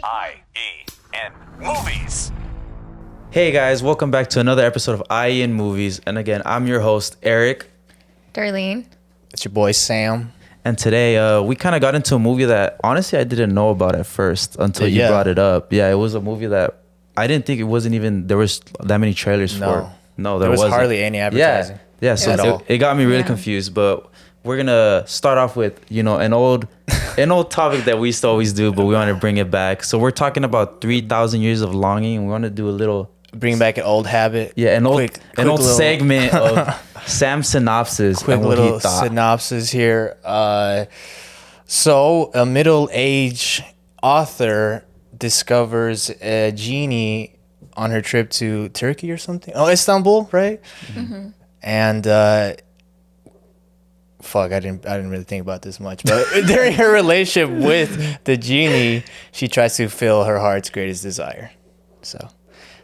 I.E In Movies. Hey guys, welcome back to another episode of I.E In Movies. And again, I'm your host, Eric. Darlene. It's your boy Sam. And today, we kind of got into a movie that honestly I didn't know about at first until you brought it up. Yeah, it was a movie that I didn't think there was that many trailers for. No, there wasn't. Hardly any advertising. Yeah, so it got me really confused. But we're gonna start off with an old topic that we used to always do, but we want to bring it back. So we're talking about 3,000 years of longing. We want to do a little bring back an old habit. Yeah, an old segment of Sam's synopsis. Quick little synopsis here. So a middle-aged author discovers a genie on her trip to Turkey or something. Oh, Istanbul, right? Mm-hmm. And fuck, I didn't really think about this much, but during her relationship with the genie, she tries to fill her heart's greatest desire. So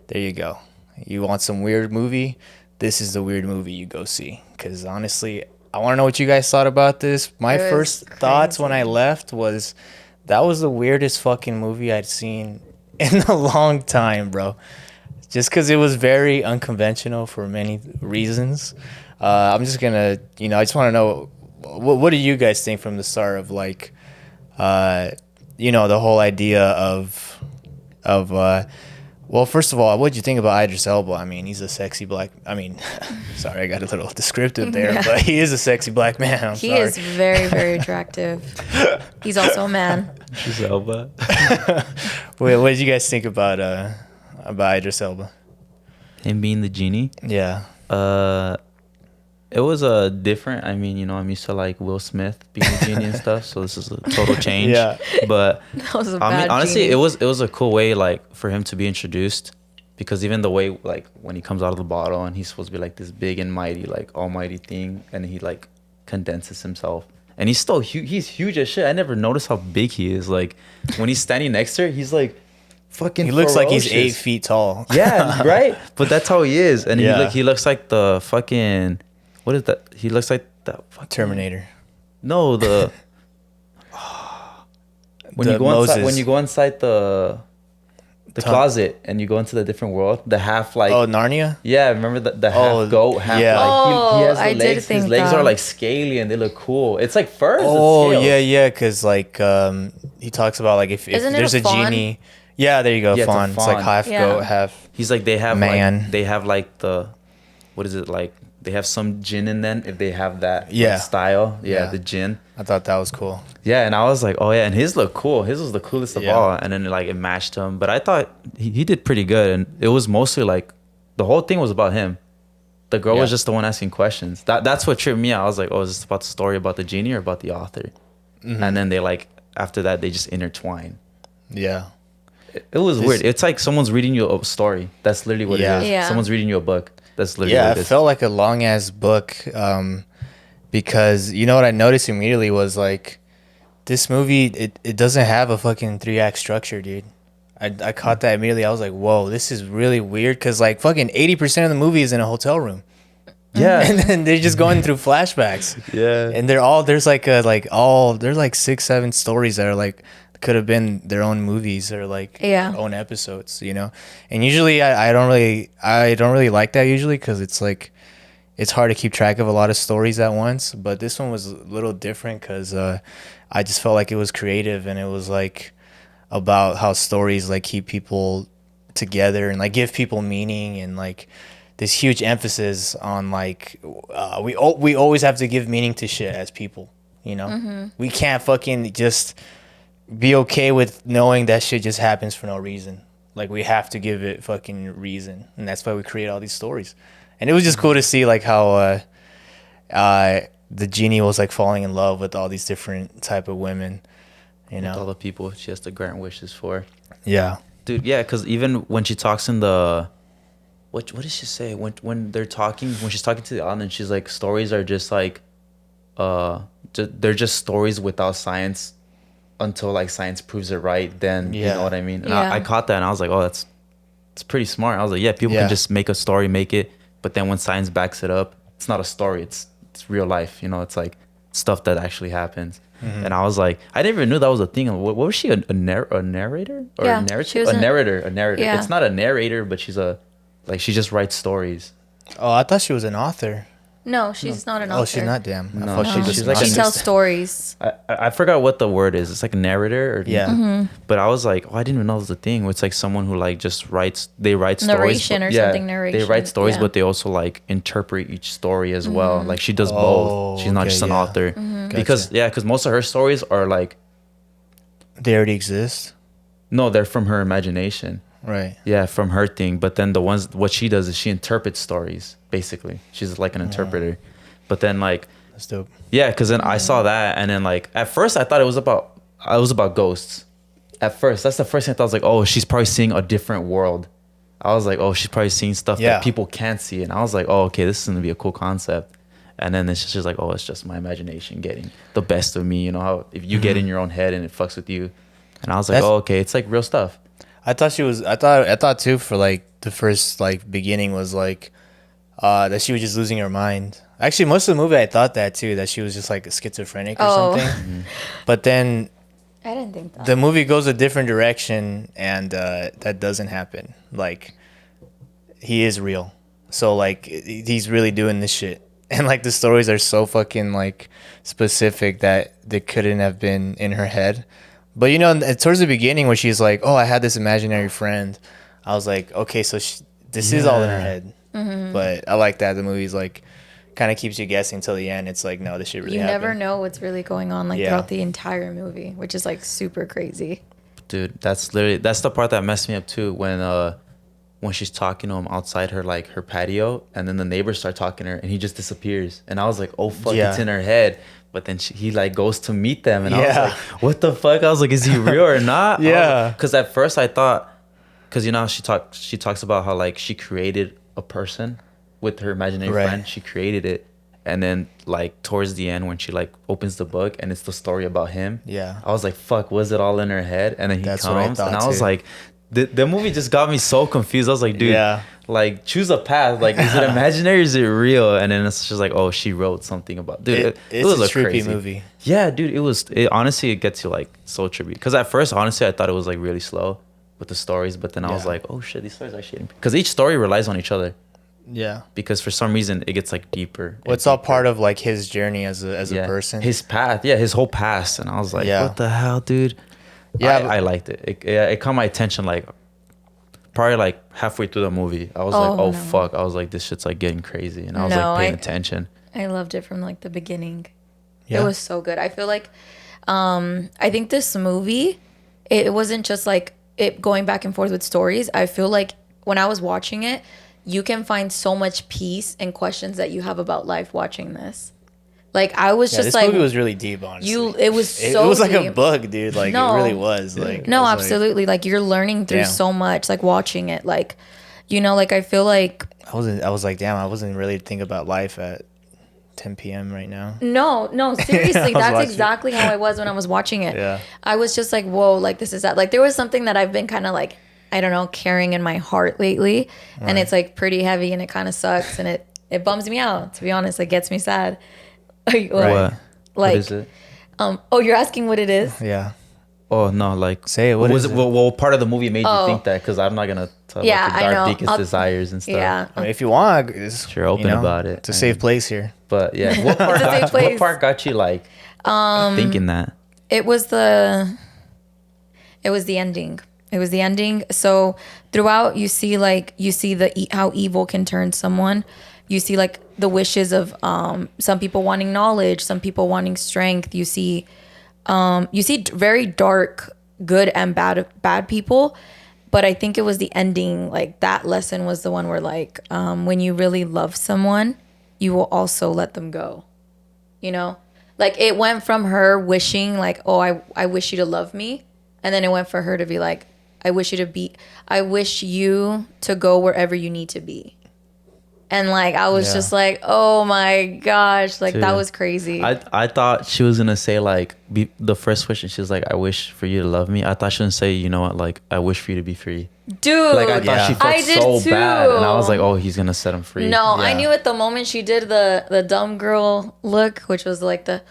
there you go. You want some weird movie? This is the weird movie you go see. Because honestly, I want to know what you guys thought about this. My first thoughts when I left was that was the weirdest fucking movie I'd seen in a long time, bro. Just because it was very unconventional for many reasons. I'm just gonna, I just want to know, what do you guys think from the start of like, the whole idea of, well, first of all, what did you think about Idris Elba? I mean, he's a sexy black. Sorry, I got a little descriptive there, but he is a sexy black man. He is very, very attractive. He's also a man. Idris Elba. Wait, what did you guys think about Idris Elba? Him being the genie? Yeah. It was different. I mean, I'm used to like Will Smith being a genie and stuff, so this is a total change. Yeah. But that was a bad honestly, genie. it was a cool way like for him to be introduced, because even the way like when he comes out of the bottle and he's supposed to be like this big and mighty, like almighty thing, and he like condenses himself, and he's still he's huge as shit. I never noticed how big he is. Like when he's standing next to her, he's like fucking. He looks ferocious. like he's 8 feet tall. Yeah, right. But that's how he is, and he looks like the fucking. What is that? He looks like the fucking Terminator. No, when you go inside the closet and you go into the different world, the half like Narnia. Yeah, remember the half goat, half yeah. like he has the I legs. did think his legs that. are like scaly and they look cool. It's like furs. Oh yeah, because like he talks about like if there's a genie. Yeah, there you go, Yeah, fawn. It's like half goat, half. He's like they have man. Like, they have like the, what is it like? They have some gin in them if they have that style. Yeah, the gin. I thought that was cool. Yeah, and I was like, oh yeah, and his looked cool. His was the coolest of Yeah. all. And then like it matched him. But I thought he did pretty good. And it was mostly like, the whole thing was about him. The girl was just the one asking questions. That's what tripped me out. I was like, oh, is this about the story about the genie or about the author? Mm-hmm. And then they like, after that, they just intertwine. Yeah. It was weird. It's like someone's reading you a story. That's literally what it is. Yeah. Someone's reading you a book. That's literally what it is. It felt like a long ass book, because what I noticed immediately was like this movie it doesn't have a fucking 3-act structure, dude. I caught that immediately. I was like, whoa, this is really weird, because like fucking 80% of the movie is in a hotel room. Yeah. And then they're just going through flashbacks. Yeah. And there's like 6-7 stories that are like could have been their own movies or like their own episodes, and usually I don't really like that usually, because it's like it's hard to keep track of a lot of stories at once, but this one was a little different because I just felt like it was creative, and it was like about how stories like keep people together and like give people meaning, and like this huge emphasis on like we always have to give meaning to shit as people, Mm-hmm. We can't fucking just be okay with knowing that shit just happens for no reason. Like we have to give it fucking reason, and that's why we create all these stories. And it was just cool to see like how the genie was like falling in love with all these different type of women, With all the people she has to grant wishes for. Yeah, dude. Yeah, because even when she talks in the, what did she say when they're talking, when she's talking to the audience, she's like, stories are just like, they're just stories without science. Until like science proves it right, then you know what I mean. And I caught that, and I was like, oh, it's pretty smart. I was like, yeah, people can just make a story, make it, but then when science backs it up, it's not a story. It's real life. It's like stuff that actually happens. And I was like, I never even knew that was a thing. What was she, a narrator or Yeah, a narrator? she was A narrator. Yeah. It's not a narrator, but she's she just writes stories. Oh, I thought she was an author. No, she's not an author. Oh, she's not. Damn. I No, thought she she's was like an She an- tells stories. I forgot what the word is. It's like a narrator. Or, Yeah. But I was like, oh, I didn't even know it was a thing. It's like someone who like just writes. They write stories. Narration or something, narration, They write stories, yeah. but they also like interpret each story as well. Like she does Oh, both. She's not okay, just an yeah. author. Mm-hmm. Because most of her stories are like, They already exist. no, they're from her imagination. Right. Yeah, from her thing. But then what she does is she interprets stories. Basically, she's like an interpreter. But then like. That's dope. Yeah, because then I saw that, and then like at first I thought it was about ghosts. At first, that's the first thing I thought. I was like, oh, she's probably seeing a different world. I was like, oh, she's probably seeing stuff Yeah. that people can't see, and I was like, oh, okay, this is gonna be a cool concept. And then it's just like, oh, it's just my imagination getting the best of me. You know how if you get in your own head and it fucks with you. And I was like, That's- oh, okay, it's like real stuff. I thought too for like the first like beginning was like that she was just losing her mind. Actually, most of the movie I thought that too, that she was just like schizophrenic or Oh. something. But then I didn't think that. the movie goes a different direction, and that doesn't happen. Like he is real, so like he's really doing this shit, and like the stories are so fucking like specific that they couldn't have been in her head. But you know, towards the beginning where she's like, "Oh, I had this imaginary friend," I was like, "Okay, so this is all in her head." But I like that the movie's like kind of keeps you guessing till the end. It's like, no, this shit really You happened. never know what's really going on like Yeah. throughout the entire movie, which is like super crazy. Dude, that's the part that messed me up too when she's talking to him outside her patio, and then the neighbors start talking to her and he just disappears, and I was like, oh fuck, Yeah. it's in her head. But then he like goes to meet them, and I was Yeah. like, what the fuck? I was like, is he real or not? Yeah. Because at first I thought, because you know how she talks about how like she created a person with her imaginary Right. friend. She created it, and then like towards the end when she like opens the book and it's the story about him. Yeah. I was like, fuck, was it all in her head? And then he That's what I comes, and thought I was too. like, the movie just got me so confused. I was like, dude, Yeah. like choose a path. Like, is it imaginary or is it real? And then it's just like, oh, she wrote something about, dude. It's was a trippy crazy movie. Yeah, dude, it honestly, it gets you like so trippy. Because at first, honestly, I thought it was like really slow with the stories, but then I was Yeah. like, oh shit, these stories are shitting. Because each story relies on each other. Yeah. Because for some reason it gets like deeper. Well, it's all part of like his journey as a Yeah. person. His path, yeah, his whole past, and I was like, Yeah. what the hell, dude? Yeah, I liked it. It caught my attention like probably like halfway through the movie. I was like, Oh, oh no. fuck! I was like, this shit's like getting crazy, and I was No, like paying I- attention. I loved it from like the beginning. Yeah. It was so good. I feel like I think this movie, it wasn't just like it going back and forth with stories. I feel like when I was watching it, you can find so much peace and questions that you have about life watching this. Like I was Yeah, just this like movie was really deep, honestly. it was so it was like a deep. book, dude. Like No. it really was. Like No, I was like- absolutely. Like you're learning through Damn. so much, like watching it. Like, you know, like I feel like I was like, damn, I wasn't really thinking about life at 10 p.m. right now. no, seriously, I was that's watching- exactly how I was when I was watching it. Yeah. I was just like, whoa, like this is that. Like there was something that I've been kind of like, I don't know, carrying in my heart lately, and it's like pretty heavy, and it kind of sucks, and it bums me out. To be honest, it gets me sad. Like, What? Like, What is it? Oh, you're asking what it is? Yeah. Oh no, like Say it, what was is it? Well, part of the movie made Oh. you think that? Because I'm not gonna tell Yeah, like I your know. dark deepest I'll- desires and stuff. Yeah. I mean, if you want, it's, Sure, open about it. It's a I safe mean- place here. But yeah, what part? It's a safe what place. part got you like thinking that? It was the ending. It was the ending. So throughout, you see how evil can turn someone. You see like the wishes of some people wanting knowledge, some people wanting strength. You see very dark, good and bad people. But I think it was the ending. Like that lesson was the one where like when you really love someone, you will also let them go. You know, like it went from her wishing like, oh, I wish you to love me, and then it went for her to be like, I wish you to go wherever you need to be. And like I was Yeah. just like, oh my gosh, like that Dude, was crazy. I thought she was gonna say like the first question. She was like, "I wish for you to love me." I thought she was gonna say, "You know what? Like I wish for you to be free." Dude, Like I thought Yeah. she felt I did so too. bad, and I was like, "Oh, he's gonna set him free." No, I Yeah. knew at the moment she did the dumb girl look, which was like the.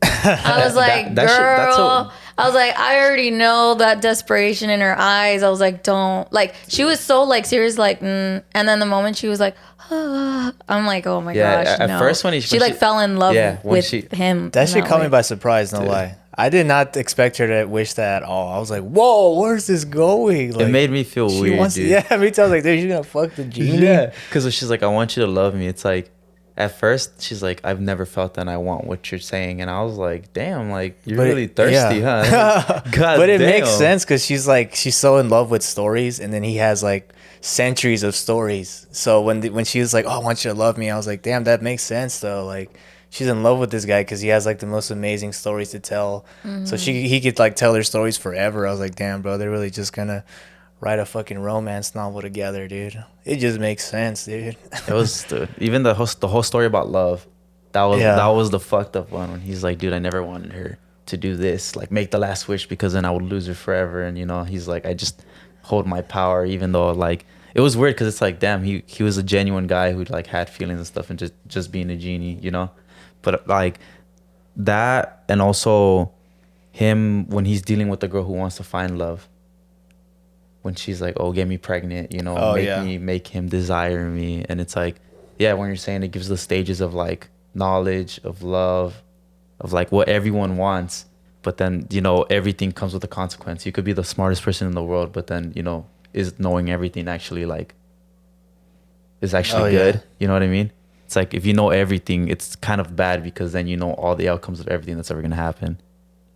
I was like, that shit- that's girl. I was like, I already know that desperation in her eyes. I was like, don't like. She was so like serious, like, and then the moment she was like, I'm like, oh my Yeah, gosh. at no. first when she like fell in love yeah, when with she- him. That in shit caught me way. by surprise, no lie. I did not expect her to wish that at all. I was like, whoa, where's this going? Like, It made me feel she weird, wants, dude. yeah, me too. I was like, dude, she's gonna fuck the genie. Yeah, because she's like, "I want you to love me." It's like, at first she's like, "I've never felt that. And I want what you're saying," and I was like, "Damn, like you're But really thirsty, huh?" God, But it damn. makes sense because she's like, she's so in love with stories, and then he has like centuries of stories. So when she was like, "Oh, I want you to love me," I was like, "Damn, that makes sense though." Like, she's in love with this guy because he has like the most amazing stories to tell. So he could like tell her stories forever. I was like, "Damn, bro, they're really just gonna write a fucking romance novel together, dude." It just makes sense, dude. It was even the whole story about love. That was the fucked up one when he's like, "Dude, I never wanted her to do this, like make the last wish, because then I would lose her forever." And he's like, "I just hold my power," even though like it was weird because it's like, damn, he was a genuine guy who like had feelings and stuff, and just being a genie. But like that, and also him when he's dealing with the girl who wants to find love. When she's like, "Oh, get me pregnant," Oh, yeah. make him desire me. And it's like, yeah, when you're saying it gives the stages of like knowledge, of love, of like what everyone wants, but then everything comes with a consequence. You could be the smartest person in the world, but then is knowing everything actually like is actually Oh, yeah. good? You know what I mean? It's like if you know everything, it's kind of bad because then you know all the outcomes of everything that's ever gonna happen.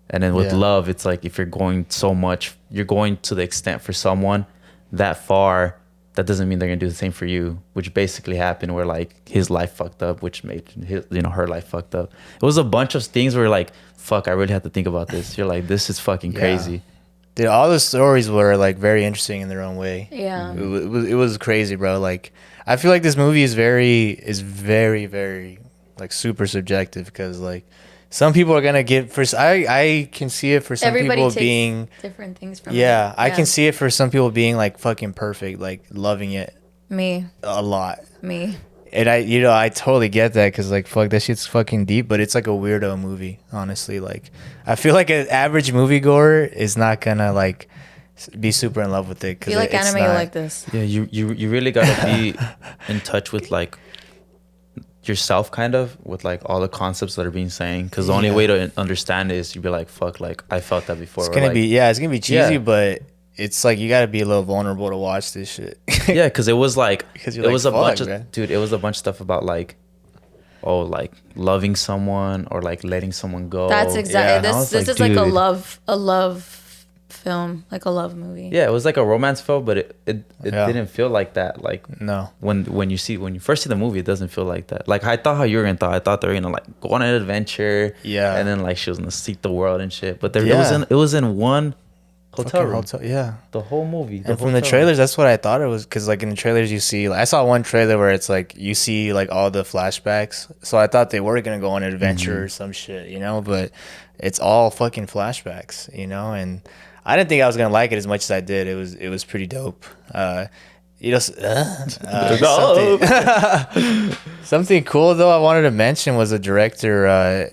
And then with Yeah. love, it's like if you're going to the extent for someone that far, that doesn't mean they're gonna do the same for you, which basically happened where like his life fucked up, which made her life fucked up. It was a bunch of things where like, fuck, I really have to think about this. You're like, this is fucking Yeah. crazy. Dude, all the stories were like very interesting in their own way. Yeah. It was crazy, bro. Like, I feel like this movie is very, very like super subjective because like some people are gonna get I can see it for some Everybody people takes being different things from yeah, it. I can see it for some people being like fucking perfect, like loving it me. a lot. And I totally get that because like fuck, that shit's fucking deep, but it's like a weirdo movie, honestly. Like, I feel like an average moviegoer is not gonna like be super in love with it. If you like anime, you like this. Yeah, you really gotta be in touch with like yourself, kind of, with like all the concepts that are being saying, because the only way to understand it is you'd be like, fuck, like I felt that before. It's gonna be cheesy, Yeah. but it's like you gotta be a little vulnerable to watch this shit. Yeah, because it was like Because it you're like, was a bunch "Fuck, of man." dude. It was a bunch of stuff about like, oh, like loving someone or like letting someone go. That's Yeah. exactly And I was this like, is like a dude. love film, like a love movie. Yeah, it was like a romance film, but it Yeah. didn't feel like that. Like No. when you first see the movie, it doesn't feel like that. Like I thought how you were gonna thought. I thought they were gonna like go on an adventure. Yeah. And then like she was gonna seek the world and shit. But Yeah. it was in one hotel Fucking room. yeah. The whole movie. And from the trailers, that's what I thought it was. Because like in the trailers, you see, like, I saw one trailer where it's like you see like all the flashbacks. So I thought they were gonna go on an adventure or some shit, but it's all fucking flashbacks, And I didn't think I was gonna like it as much as I did. It was pretty dope. Something cool though I wanted to mention was the director,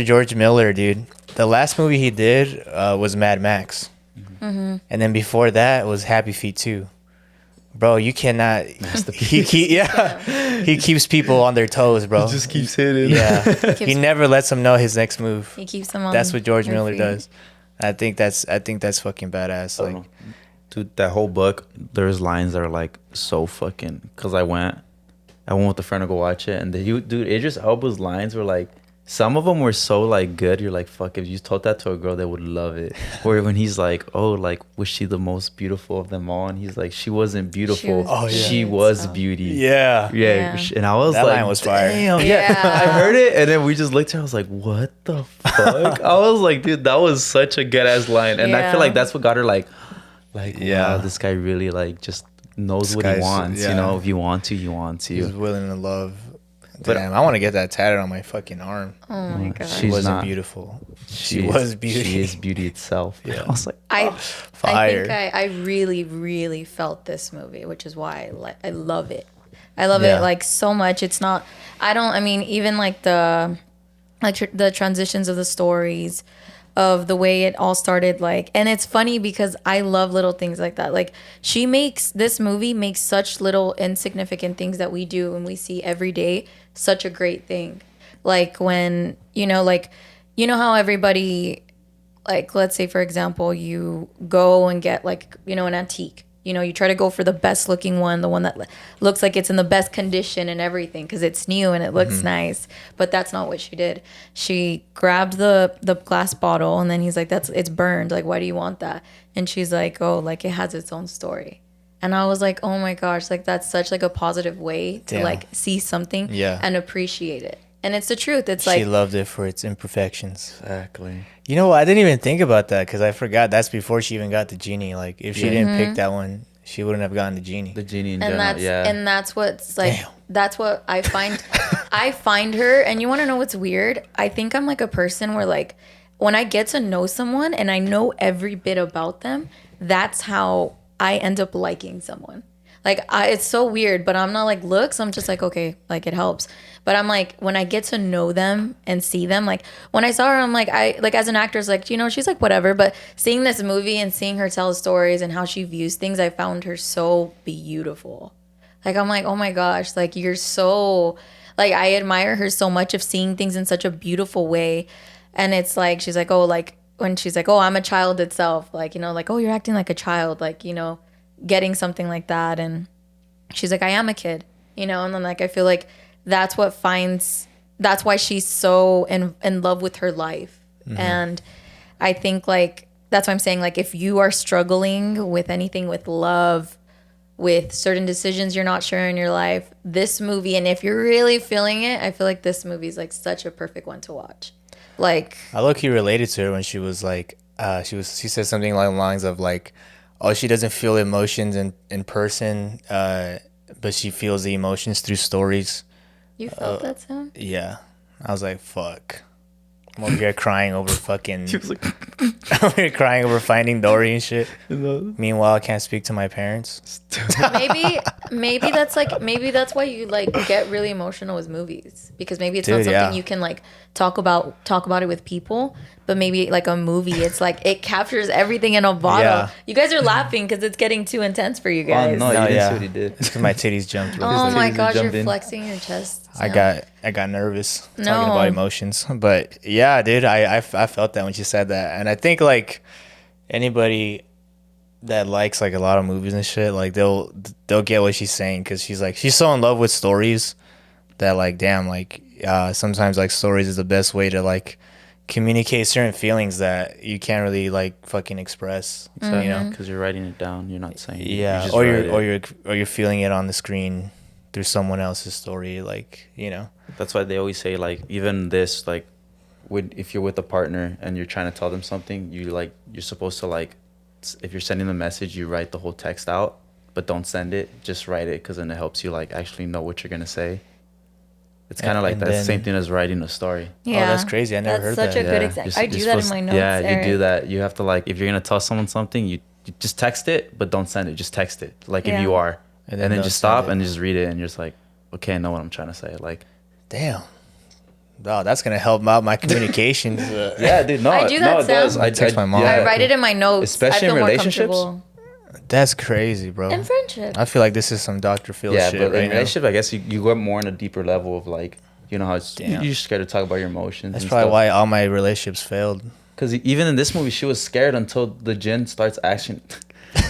George Miller, dude. The last movie he did was Mad Max, and then before that was Happy Feet 2. Bro, you cannot. He keeps people on their toes, bro. He just keeps hitting. Yeah, he never lets them know his next move. He keeps them on. That's what George their Miller feet. does. I think that's fucking badass. Like, Dude, that whole book, there's lines that are like so fucking. Cause I went with a friend to go watch it, and dude, Idris Elba's lines were like, some of them were so like good. You're like, fuck, if you told that to a girl, they would love it. Or when he's like, oh, like, was she the most beautiful of them all? And he's like, she wasn't beautiful. She was beauty. yeah. Yeah. Yeah. And I was That like, line was fire. damn. Yeah. I heard it, and then we just looked at it. I was like, what the fuck? I was like, dude, that was such a good ass line. And I Yeah. feel like that's what got her like, Yeah. wow, this guy really like just knows This what he guy's- wants. yeah. You know, if you want to, you want to. He's willing to love. But- Damn, I want to get that tatted on my fucking arm. Oh my god. She She's wasn't not. beautiful. She was beauty. She is beauty itself. Yeah. I was like, I Fire. think I really, really felt this movie, which is why I love it. I love Yeah. it like so much. It's not. I mean, even like the the transitions of the stories, of the way it all started. Like, and it's funny because I love little things like that. Like, this movie makes such little insignificant things that we do and we see every day such a great thing. Like when like how everybody, like, let's say for example, you go and get like an antique. You try to go for the best looking one, the one that looks like it's in the best condition and everything because it's new and it looks nice. But that's not what she did. She grabbed the glass bottle and then he's like, it's burned. Like, why do you want that? And she's like, oh, like it has its own story. And I was like, oh my gosh, like that's such like a positive way to Damn. like see something and appreciate it. And it's the truth. It's like She loved it for its imperfections. exactly. You know what? I didn't even think about that because I forgot that's before she even got the genie. Like, if she didn't pick that one, she wouldn't have gotten the genie. The genie in and general, that's yeah. and that's what's like Damn. that's what I find. I find her, and you want to know what's weird? I think I'm like a person where like when I get to know someone and I know every bit about them, that's how I end up liking someone. Like, it's so weird, but I'm not like looks. I'm just like, okay, like it helps. But I'm like, when I get to know them and see them, like when I saw her, I'm like, as an actress, like, she's like whatever. But seeing this movie and seeing her tell stories and how she views things, I found her so beautiful. Like, I'm like, oh my gosh, like you're so, like I admire her so much of seeing things in such a beautiful way. And it's like, she's like, oh, like when she's like, oh, I'm a child itself. Like, like, oh, you're acting like a child, like, getting something like that. And she's like, I am a kid, and then like I feel like that's why she's so in love with her life. And I think like that's why I'm saying, like, if you are struggling with anything, with love, with certain decisions you're not sure in your life, this movie, and if you're really feeling it, I feel like this movie is like such a perfect one to watch. Like, I low-key related to her when she was like, she said something along the lines of like, oh, she doesn't feel emotions in person, but she feels the emotions through stories. you felt that sound? Yeah. I was like, fuck. I'm over here crying over fucking... She was like, I'm here crying over Finding Dory and shit. Meanwhile, I can't speak to my parents. maybe that's why you like get really emotional with movies, because maybe it's not Dude, something yeah. you can like talk about it with people, but maybe like a movie, it's like it captures everything in a bottle. Yeah. You guys are laughing because it's getting too intense for you oh guys. no, No, you didn't yeah. see what he did. It's because my titties jumped. real Oh quick. my Titties gosh, you're jumped in. flexing your chest. I got nervous No. talking about emotions. But yeah, dude, I felt that when she said that. And I think like anybody that likes like a lot of movies and shit, like they'll get what she's saying, because she's so in love with stories that like, damn, like sometimes like stories is the best way to like communicate certain feelings that you can't really like fucking express. So, Because you're writing it down, you're not saying it. yeah, just or write it. you're feeling it on the screen through someone else's story, like, That's why they always say, like, even this, like, if you're with a partner and you're trying to tell them something, you're supposed to, like, if you're sending the message, you write the whole text out, but don't send it. Just write it, because then it helps you, like, actually know what you're going to say. It's kind of like and that. It's the then- same thing as writing a story. Yeah, that's crazy. I never heard That's such that. a good Yeah, example. you're- I do you're that in supposed- my notes. Yeah, Eric. you do that. You have to, like, if you're going to tell someone something, you just text it, but don't send it. Just text it, like, if Yeah. you are. And And then don't just send stop it. and just read it, and you're just like, okay, I know what I'm trying to say. Like, Damn. Wow, that's gonna help out my communications. yeah, dude, no, I do that, no, it does. Sam. I Text my mom. I write it in my notes. Especially I feel in more relationships? comfortable. That's crazy, bro. In friendship. I feel like this is some Dr. Phil Yeah, shit but right in now. relationship, I guess you go more on a deeper level of, like, how it's, Damn. you're scared to talk about your emotions. That's probably why all my relationships failed. Because even in this movie, she was scared until the djinn starts asking,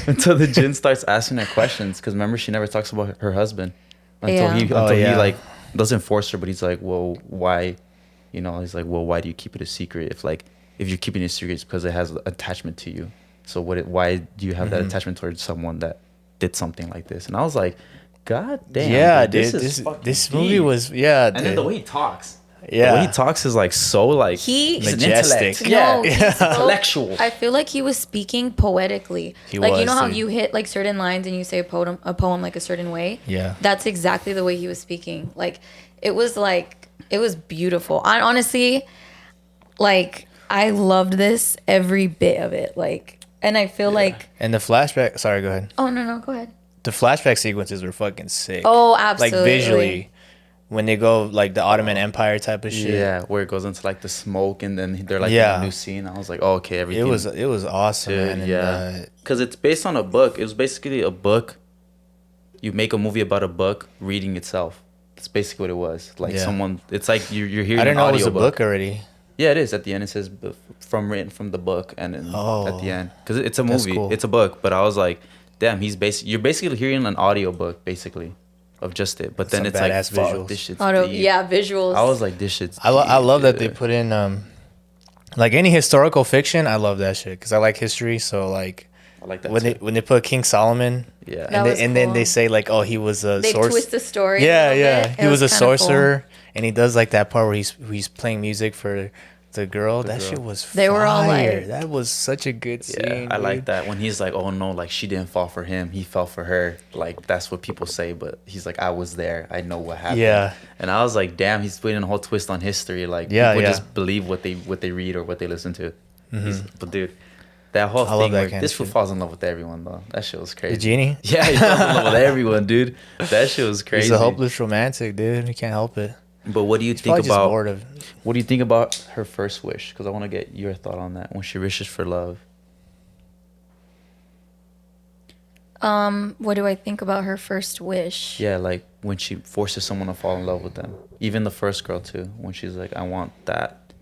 her questions. Because remember, she never talks about her husband until Yeah. he Yeah. like doesn't force her, but he's like, well, why? He's like, well, why do you keep it a secret? If you're keeping it a secret, it's because it has attachment to you. So why do you have that attachment towards someone that did something like this? And I was like, God damn. Yeah, dude, dude. is fucking This movie deep. was And then dude. the way he talks. The way he talks is like so like He he's an majestic. intellect. No, Yeah, he spoke- intellectual. I feel like he was speaking poetically. He like you was, know how dude. you hit like certain lines and you say a poem like a certain way. Yeah. That's exactly the way he was speaking. Like it was beautiful. I honestly, like I loved this every bit of it. Like, and I feel like And the flashback. Sorry, go ahead. oh no, go ahead. The flashback sequences were fucking sick. Oh, absolutely. Like visually, when they go like the Ottoman Empire type of shit. Yeah, where it goes into like the smoke and then they're like Yeah. in a new scene. I was like, oh, okay, everything. It was awesome, Dude, man. And, yeah, because it's based on a book. It was basically a book. You make a movie about a book reading itself. That's basically what it was. Like Yeah. someone, it's like you're hearing. I didn't an know it was a audiobook. book already. Yeah, it is. At the end, it says written from the book, and then at the end, because it's a That's movie, cool. it's a book. But I was like, damn, you're basically hearing an audiobook, basically, of just it. But then Some it's like, badass fuck, visuals. this shit's Auto, deep. yeah, visuals. I was like, this shit's. I love that they deep, put in like any historical fiction. I love that shit because I like history. So like I like that. when too. they put King Solomon, Yeah. That was and then cool. they say like, oh, he was a they source. twist the story. Yeah, a little yeah. bit. He It was a kinda cool. sorcerer, and he does like that part where he's playing music for the girl. That girl. shit was They were all fire. like- That was such a good scene. Yeah, I like dude. that when he's like, "Oh no, like she didn't fall for him; he fell for her." Like that's what people say, but he's like, "I was there. I know what happened." Yeah. and I was like, "Damn, he's putting a whole twist on history. Like Yeah, people yeah. just believe what they read or what they listen to." But dude, that whole I love thing that where kind this of fool shit. falls in love with everyone though. That shit was crazy. The genie. Yeah, he falls in love with everyone, dude. That shit was crazy. He's a hopeless romantic, dude. He can't help it. But what do you He's think probably just about bored of. what do you think about her first wish? Because I want to get your thought on that when she wishes for love. What do I think about her first wish? Yeah, like when she forces someone to fall in love with them. Even the first girl too, when she's like, I want that.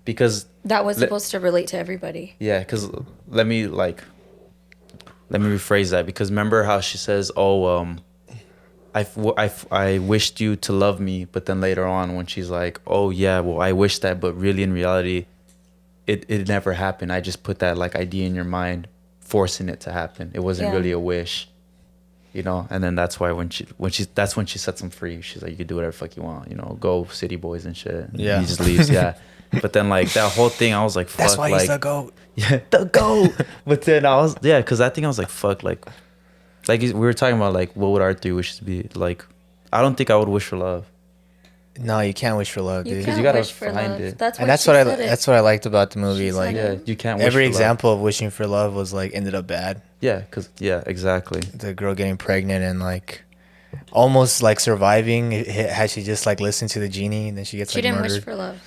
Because That was Let- supposed to relate to everybody. yeah, because let me rephrase that. Because remember how she says, "Oh, I wished you to love me," but then later on when she's like, "Oh yeah, well I wish that, but really in reality, it never happened. I just put that like idea in your mind, forcing it to happen. It wasn't Yeah. really a wish." You know, and then that's why when she sets him free. She's like, you can do whatever the fuck you want, you know, go city boys and shit. And Yeah. he just leaves. Yeah, but then like that whole thing, I was like, fuck, That's why like, he's the goat. yeah, the goat. But then I was, yeah, because I think I was like, fuck, like we were talking about like what would our three wishes be? Like, I don't think I would wish for love. No, you can't wish for love, You dude. can't you gotta wish for find love. it. That's why And that's she what said it. that's what I liked about the movie. She Like said Yeah, you can't. Wish every for love. example of wishing for love was like ended up bad. Yeah, because yeah, exactly. The girl getting pregnant and like almost like surviving had she just like listened to the genie and then she gets She like didn't murdered. wish for love.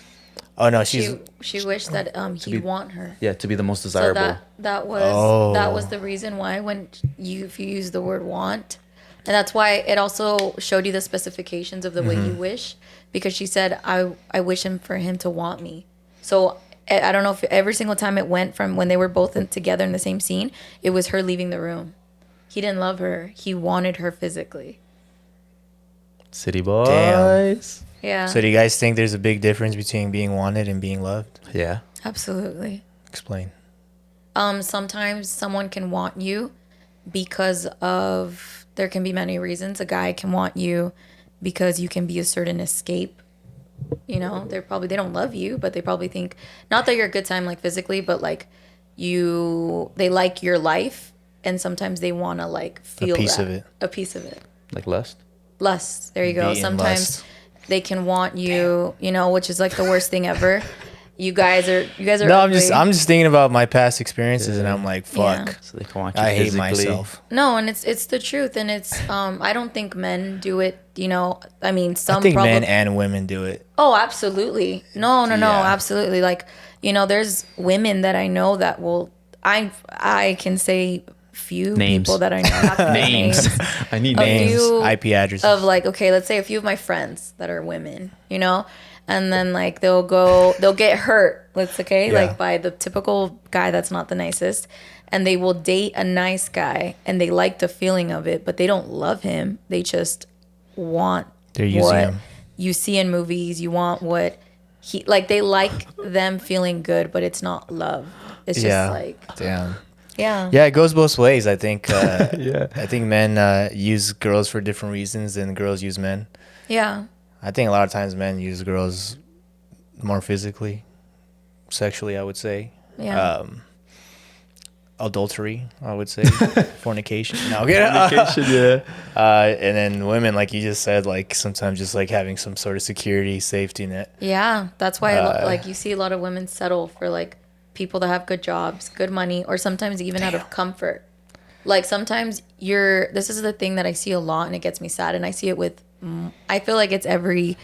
Oh no, she's She wished that he'd be- want her. Yeah, to be the most So desirable. that was Oh. that was the reason why when if you use the word want, and that's why it also showed you the specifications of the way Mm-hmm. you wish, because she said I wish him for him to want me. So I don't know if every single time it went from when they were both together in the same scene, it was her leaving the room. He didn't love her. He wanted her physically. City boys. Yeah, So do you guys think there's a big difference between being wanted and being loved? Yeah. absolutely. Explain. Sometimes someone can want you because of there can be many reasons. A guy can want you because you can be a certain escape. You know, they don't love you, but they probably think not that you're a good time like physically, but like they like your life, and sometimes they want to like feel piece that, of it. a piece of it. Like lust. Lust. There you go. Be in Sometimes lust. they can want you, you know, which is like the worst thing ever. You guys are No, ugly. I'm just thinking about my past experiences and I'm like, fuck. Yeah. So they can want you I hate physically. myself. No, and it's the truth, and it's I don't think men do it. You know, I mean, some I think probably. men and women do it. Oh, absolutely. No, Yeah. absolutely. Like, you know, there's women that I know that will. I can say few Names. people that I know. Not gonna name Names. I need A names. few IP addresses. of like, okay, let's say a few of my friends that are women, you know, and then like they'll get hurt. Yeah. Like by the typical guy that's not the nicest, and they will date a nice guy and they like the feeling of it, but they don't love him. They just want They're using what him. you see in movies. You want what he like. They like them feeling good, but it's not love. It's just Yeah. like Damn. yeah. Yeah, it goes both ways. I think. Yeah. I think men use girls for different reasons than girls use men. Yeah. I think a lot of times men use girls more physically, sexually, I would say. Yeah. Adultery, I would say. Fornication. No, Communication, yeah. and then women, like you just said, like sometimes just like having some sort of security, safety net. Yeah, that's why like you see a lot of women settle for like people that have good jobs, good money, or sometimes even out of comfort. Like sometimes this is the thing that I see a lot, and it gets me sad, and I see it with I feel like it's every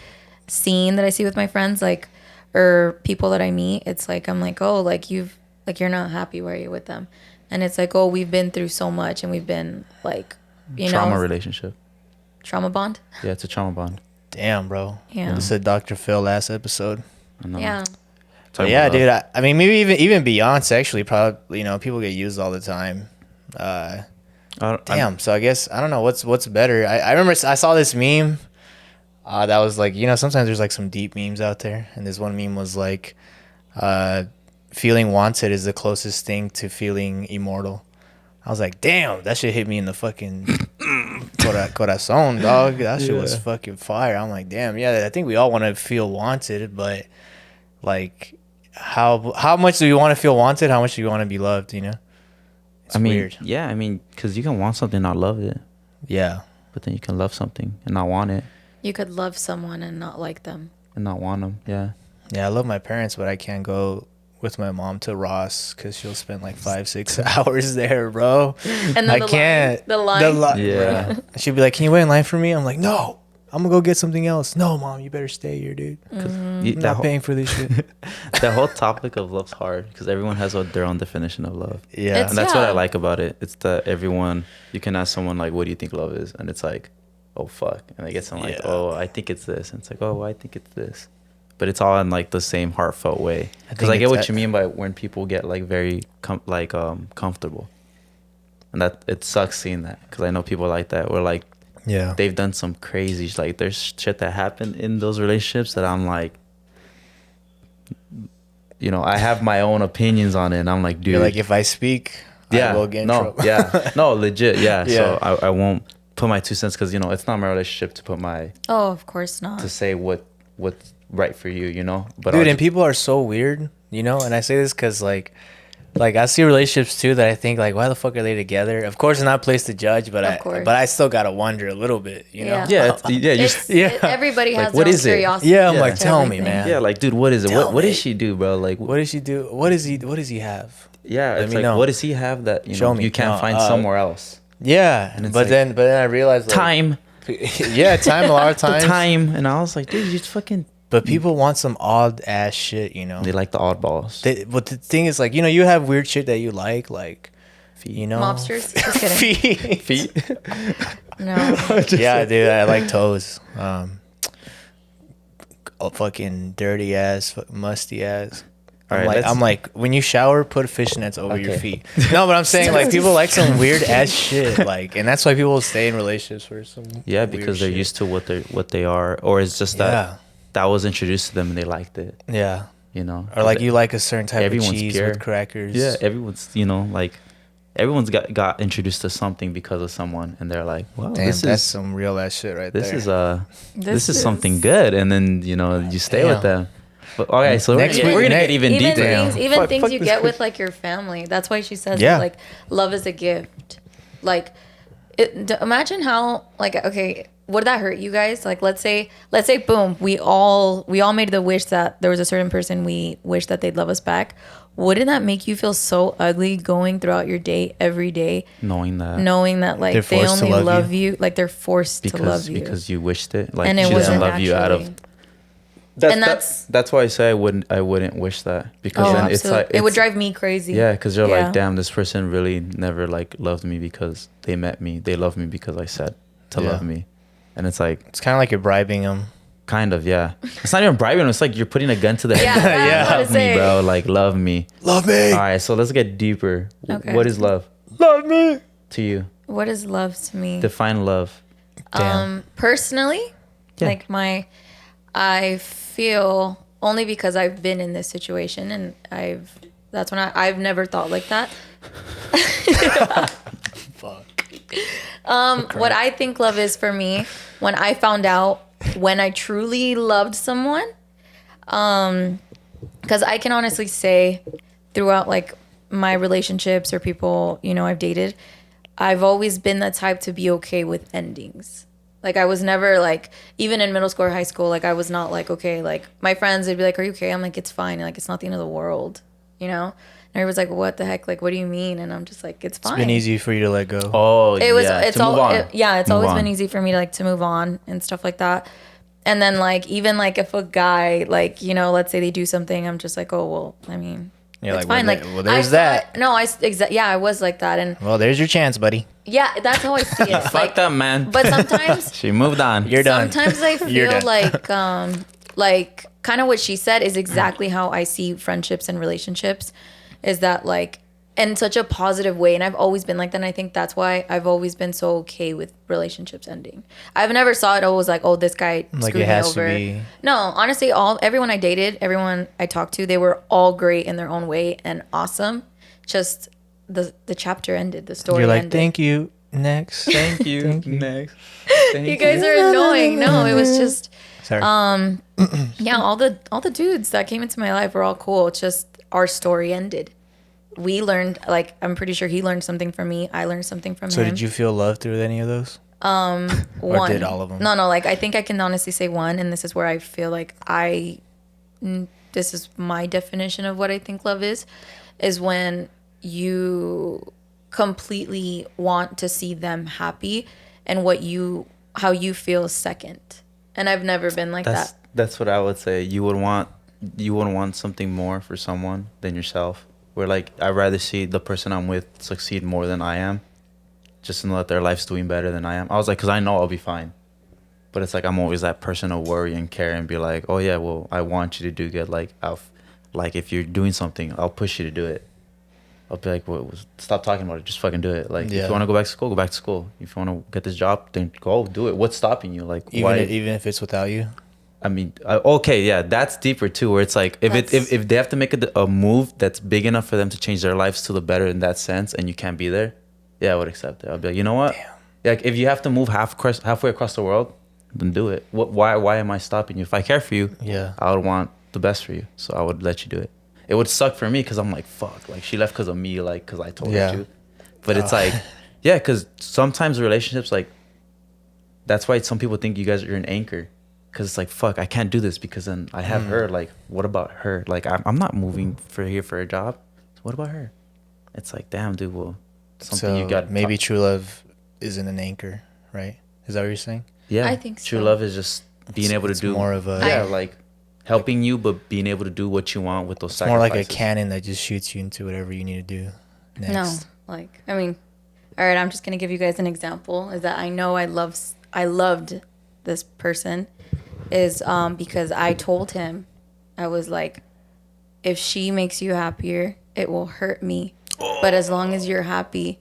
scene that I see with my friends, like, or people that I meet. It's like I'm like, oh, like you're not happy where you're with them, and it's like, oh, we've been through so much, and we've been like, Trauma relationship. Trauma bond. Yeah, it's a trauma bond. Damn, bro. Yeah. This is Dr. Phil last episode. I know. Yeah. Talking Yeah, about dude. love. I mean, maybe even beyond sexually, probably, people get used all the time. Damn. So I guess I don't know what's better. I remember I saw this meme that was like, sometimes there's like some deep memes out there, and this one meme was like, feeling wanted is the closest thing to feeling immortal. I was like, damn, that shit hit me in the fucking corazon, dog. That shit was fucking fire. I'm like, damn, yeah, I think we all want to feel wanted, but like, how much do you want to feel wanted? How much do you want to be loved? It's weird. Yeah, because you can want something and not love it, Yeah. but then you can love something and not want it You could love someone and not like them. and not want them. Yeah. Yeah, I love my parents, but I can't go with my mom to Ross because she'll spend like 5-6 hours there, bro. And then I can't. The line. Yeah. Bro. She'd be like, "Can you wait in line for me?" I'm like, "No, I'm gonna go get something else." "No, mom, you better stay here, dude. I'm not paying for this shit." The whole topic of love's hard because everyone has their own definition of love. Yeah. And that's what Yeah. I like about it. It's that everyone, you can ask someone like, what do you think love is? And it's like, oh, fuck. And they get something like, Yeah. oh, I think it's this. And it's like, oh, I think it's this. But it's all in like the same heartfelt way. Because think I get it's what you mean by when people get like very comfortable. And that it sucks seeing that because I know people like that where like Yeah. they've done some crazy, like there's shit that happened in those relationships that I'm like, I have my own opinions on it. And I'm like, dude. You're like, if I speak, I will get in trouble. No, legit. Yeah. Yeah. So I won't put my 2 cents because, it's not my relationship to put Oh, of course not. to say what's right for you, But Dude, and people are so weird, and I say this because like I see relationships too that I think like, why the fuck are they together? Of course, it's not a place to judge, but Of course. I still gotta wonder a little bit, Yeah. Everybody has what their own is it? curiosity. Yeah, I'm to like, tell me, everything. man. yeah, like, dude, what is it? Tell What me. does she do, bro? Like, What does she do? What does he have? yeah, Let it's me like, know. what does he have that Show me. you can't No, find somewhere else? Yeah, And it's but like, then I realized like, Time, yeah, time a lot of the times. time, and I was like, dude, you just fucking. But people want some odd ass shit, They like the oddballs. But the thing is, like, you have weird shit that you like, Mobsters? Just kidding. Feet. No. Yeah, dude, I like toes. Fucking dirty ass, musty ass. All right, I'm like, when you shower, put fishnets over your Okay. feet. No, but I'm saying like people like some weird ass shit, like, and that's why people stay in relationships for some. Yeah, weird because they're shit. used to what they are, or it's just that was introduced to them and they liked it. Yeah. Or Or like you like a certain type of Everyone's cheese pure. with crackers. Yeah, everyone's like everyone's got introduced to something because of someone, and they're like, "Wow, Damn, this that's is some real ass shit right this there. this is something good," and then you stay with Damn. them. But okay, so Next we're gonna get even Even deeper. things, Fuck things you this get shit. with like your family. That's why she says Yeah. like love is a gift. Like, imagine how like okay, would that hurt you guys? Like, let's say boom, we all made the wish that there was a certain person we wish that they'd love us back. Wouldn't that make you feel so ugly going throughout your day every day, knowing that like They're they forced to only love love you, like they're forced to love you because you wished it, like and it she doesn't wasn't love you out of. naturally. That's why I say I wouldn't wish that because Oh, then it's absolutely. like it would drive me crazy. Yeah, because you're Yeah. like, damn, this person really never like loved me because they met me. They love me because I said to Yeah. love me, and it's like It's kind of like you're bribing them. kind of yeah. It's not even bribing them. It's like you're putting a gun to their Yeah, head. that's what I was Love about to me, say. bro. Like love me. Love me. All right, so let's get deeper. Okay. What is love Love me. to you? What is love to me? Define love. Damn. Personally, Yeah. like I feel only because I've been in this situation and that's when I've never thought like that. Fuck. What I think love is for me, when I found out when I truly loved someone. Because I can honestly say throughout like my relationships or people, you know, I've dated, I've always been the type to be okay with endings. Like I was never like, even in middle school or high school, like I was not like, okay, like my friends, they'd be like, are you okay? I'm like, it's fine. Like, it's not the end of the world, you know? And everyone's like, what the heck? Like, what do you mean? And I'm just like, it's fine. It's been easy for you to let go. Oh, It was, yeah. it's to all, move on. it's Move always on. been easy for me to like to move on and stuff like that. And then like, even like if a guy, like, you know, let's say they do something, I'm just like, oh, well, I mean, You're it's like, fine. well, Like, well, there's I that. thought- No, I was like that. And Well, there's your chance, buddy. yeah, that's how I see it. Fuck Like, that, man. but sometimes, She moved on. You're done. sometimes I You're feel done. like kind of what she said is exactly how I see friendships and relationships, is that like in such a positive way. And I've always been like that. And I think that's why I've always been so okay with relationships ending. I've never saw it always like, oh, this guy Like screwed it me has to over. be. No, honestly, everyone I dated, everyone I talked to, they were all great in their own way and awesome. Just the chapter ended, the story You're like, ended. thank you. Next. Thank you. Thank you. Next. You guys are annoying. No, it was just Sorry. yeah, all the dudes that came into my life were all cool. It's just our story ended. We learned, like, I'm pretty sure he learned something from me. I learned something from So him. did you feel love through any of those? One. Or did all of them? No, like I think I can honestly say one, and this is where I feel like this is my definition of what I think love is when you completely want to see them happy and how you feel second. And I've never been like that. That's what I would say. You would want something more for someone than yourself. Where like I'd rather see the person I'm with succeed more than I am, just to know that their life's doing better than I am. I was like, because I know I'll be fine. But it's like I'm always that person to worry and care and be like, oh yeah, well I want you to do good. Like like if you're doing something, I'll push you to do it. I'll be like, well, stop talking about it. Just fucking do it. Like if Yeah. you want to go back to school, go back to school. If you want to get this job, then go do it. What's stopping you? Like why? Even if it's without you? I mean, okay, yeah, that's deeper too. Where it's like if they have to make a move that's big enough for them to change their lives to the better in that sense, and you can't be there, yeah, I would accept it. I'd be like, you know what? Damn. Like if you have to move halfway across the world, then do it. Why am I stopping you? If I care for you, Yeah. I would want the best for you, so I would let you do it. It would suck for me because I'm like, fuck, like she left because of me, like because I told Yeah. her to. But it's like, yeah, because sometimes relationships, like, that's why some people think you guys are an anchor. Because it's like, fuck, I can't do this because then I have her. Like, what about her? Like, I'm not moving for a job. So what about her? It's like, damn, dude, well, something So you got. maybe true love isn't an anchor, right? Is that what you're saying? Yeah, I think true so. love is just being able to it's do more of a- yeah, like helping you, but being able to do what you want with those It's more sacrifices. like a cannon that just shoots you into whatever you need to do next. No, like I mean, all right. I'm just gonna give you guys an example. Is that I know I loved this person, is because I told him, I was like, if she makes you happier, it will hurt me, but as long as you're happy,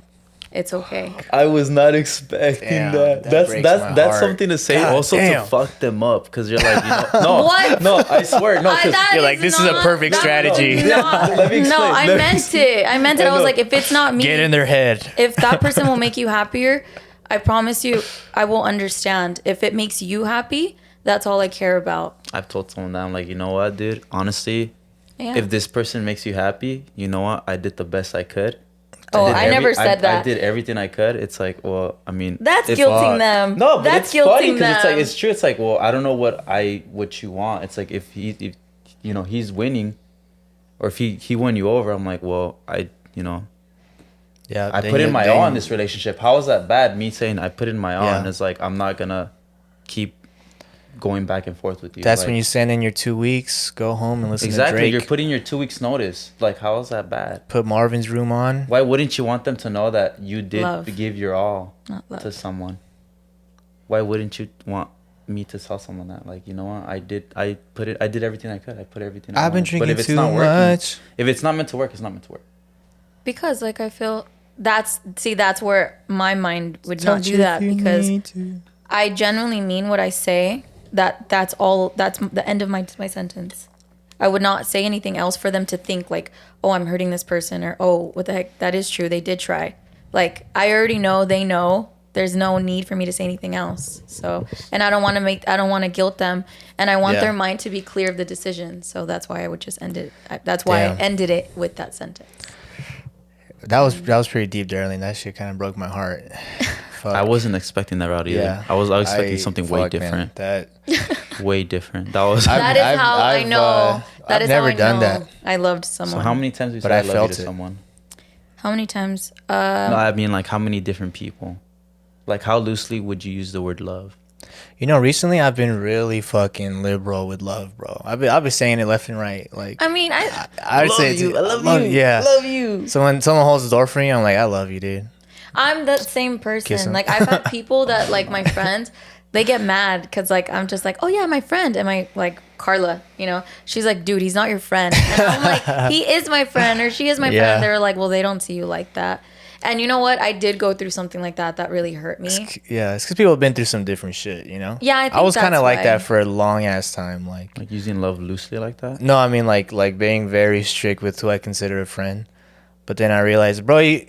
it's okay. I was not expecting Damn, that. that breaks my That's heart. something to say God also damn. to fuck them up because you're like, you know, no, What? no, I swear, no, 'cause That You're like, this is a perfect that was strategy. not- Let me no, explain. I Let me meant it. I meant it. I was know. like, if it's not me, Get in their head. if that person will make you happier, I promise you, I will understand. If it makes you happy, that's all I care about. I've told someone that I'm like, you know what, dude? Honestly, Yeah. if this person makes you happy, you know what? I did the best I could. Oh, did I never said that. I did everything I could. It's like, well, I mean, That's if, guilting them. No, but That's it's funny guilting because it's like them. it's true. It's like, well, I don't know what you want. It's like if you know he's winning, or if he won you over, I'm like, well, I Yeah, I put in my all in this relationship. How is that bad? Me saying I put in my all, Yeah. and it's like I'm not gonna keep going back and forth with you. That's like, when you send in your 2 weeks, go home and listen exactly. to Drake. You're putting your 2 weeks notice. Like, how is that bad? Put Marvin's Room on. Why wouldn't you want them to know that you did Love. give your all Not love. to someone? Why wouldn't you want me to tell someone that? Like, you know what? I did everything I could. I put everything. I I've been wanted. But drinking if it's too not working, much. if it's not meant to work, it's not meant to work. Because like I feel that's where my mind would not Touch do if that, you because need to. I genuinely mean what I say. That's the end of my sentence. I would not say anything else for them to think like, oh, I'm hurting this person, or oh, what the heck, that is true, they did try. Like, I already know, they know there's no need for me to say anything else. So, and I don't want to guilt them, and I want their mind to be clear of the decision. So that's why I would just end it. That's why I ended it with that sentence. That was pretty deep, Darlene. That shit kind of broke my heart. Fuck. I wasn't expecting that route either. Yeah. I was expecting something way different. Man, way different. That was. That is how I know. That I've is never how I done know that. I loved someone. So how many times have you But said I I love you felt to it. someone? How many times? No, I mean like how many different people? Like how loosely would you use the word love? You know, recently I've been really fucking liberal with love, bro. I've been saying it left and right. Like I mean, I would say I love you. Yeah. I love you. So when someone holds the door for me, I'm like, I love you, dude. I'm that same Kiss person. him. Like I've had people that like my friends, they get mad because like I'm just like, oh yeah, my friend, and my like Carla, you know, she's like, dude, he's not your friend. And I'm like, he is my friend or she is my friend. They're like, well, they don't see you like that. And you know what? I did go through something like that. That really hurt me. Yeah, it's because people have been through some different shit, you know? Yeah, I think I was kind of that's like why. that for a long ass time. Like using love loosely like that? No, I mean like being very strict with who I consider a friend. But then I realized, bro, you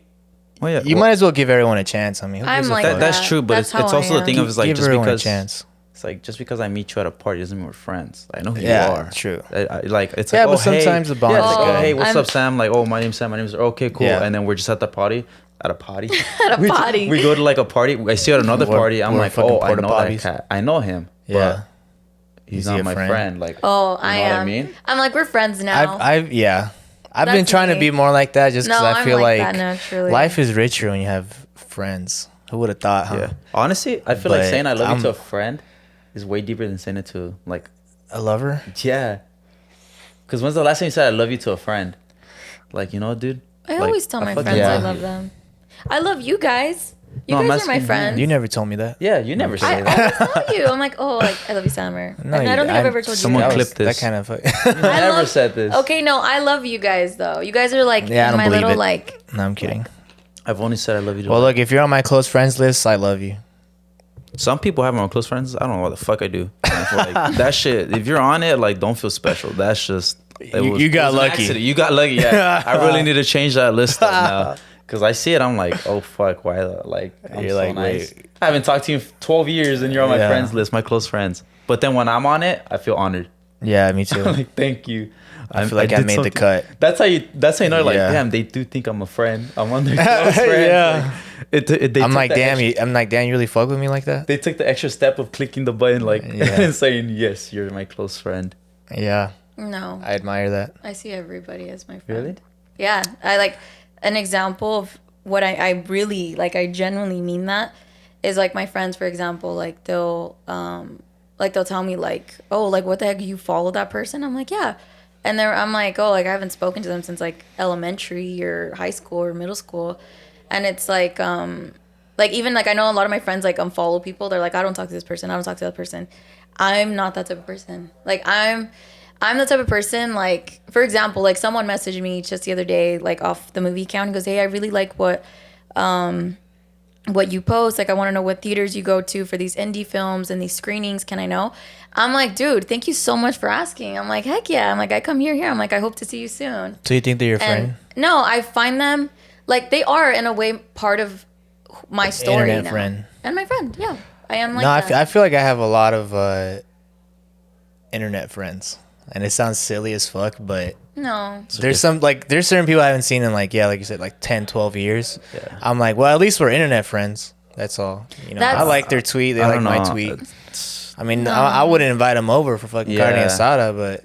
might as well give everyone a chance. I mean, who I'm gives a like fuck? That's true, but That's it's how also I the thing am. of it's like Give just everyone because a chance. it's like just because I meet you at a party doesn't mean we're friends. I know who Yeah, you are. true. Like it's Yeah, like, but oh, hey. sometimes the bond Yeah, is like, good. oh, hey, what's I'm- up, Sam? Like, oh, my name's Sam. My name's okay, cool. Yeah. And then we're just at the party. At a party. At a party. We go to like a party. I see you at another We're- party. I'm we're like, fucking oh, I porta know that potties. cat. I know him. Yeah. But he's Is he not a my friend? friend. Like, Oh, you know I what am. I mean? I'm like, we're friends now. I've been That's trying to me. be more like that just because No, I I'm feel like like, that naturally. life is richer when you have friends. Who would have thought, huh? Yeah. Honestly, I feel like But saying I love you to I'm- a friend is way deeper than saying it to like, A lover? yeah. Because when's the last time you said I love you to a friend? Like, you know, dude. I like, always tell my fucking friends I love love you. them. I love you guys. You No, I'm guys are my asking you. friends. You never told me that. Yeah, you never I say that. always tell you. I'm like, oh, like I love you, Summer. No, And I don't think I've ever told you. someone that. clip this. That kind of. You I never love- said this. Okay, no, I love you guys though. You guys are like Yeah, I don't my believe little it. like. No, I'm kidding. I've only said I love you to Well, a look, if you're on my close friends list, I love you. Some people have my close friends. I don't know what the fuck I do. Like, that shit. If you're on it, like, don't feel special. That's just. You got it was an lucky. accident. You got lucky. Yeah. I really need to change that list up now. Because I see it, I'm like, oh fuck, why? Like, I'm You're so like, nice. wait. I haven't talked to you in 12 years, and you're on my Yeah. friends list, my close friends. But then when I'm on it, I feel honored. Yeah, me too. I'm like, thank you. I feel like I did made the something- cut. That's how you know, like, Yeah. damn, they do think I'm a friend. I'm on their close friends. Yeah. Like, they I'm took like, the damn, extra- I'm like, damn, you really fuck with me like that? They took the extra step of clicking the button, like, Yeah. and saying, yes, you're my close friend. Yeah, No, I admire that. I see everybody as my friend. Really? Yeah, I like an example of what I really like. I genuinely mean that is like my friends, for example, like they'll tell me like, oh, like what the heck, you follow that person? I'm like, yeah. And I'm like, oh, like I haven't spoken to them since like elementary or high school or middle school. And it's like even like I know a lot of my friends like unfollow people. They're like, I don't talk to this person. I don't talk to that person. I'm not that type of person. Like I'm the type of person, like, for example, like someone messaged me just the other day, like off the movie account and goes, hey, I really like what you post. Like, I want to know what theaters you go to for these indie films and these screenings. Can I know? I'm like, dude, thank you so much for asking. I'm like, heck yeah. I'm like, I come here. I'm like, I hope to see you soon. So you think they're your And friend? no, I find them, like, they are in a way part of my story Internet now. friend. And my friend, yeah. I am like No, that. I feel like I have a lot of internet friends, and it sounds silly as fuck, but No. there's certain people I haven't seen in like you said, like 10, 12 years. Yeah. I'm like, well, at least we're internet friends. That's all. You know, I That's- like their tweet. They I like don't my know. tweet. I mean, I wouldn't invite them over for fucking carne Yeah. asada, but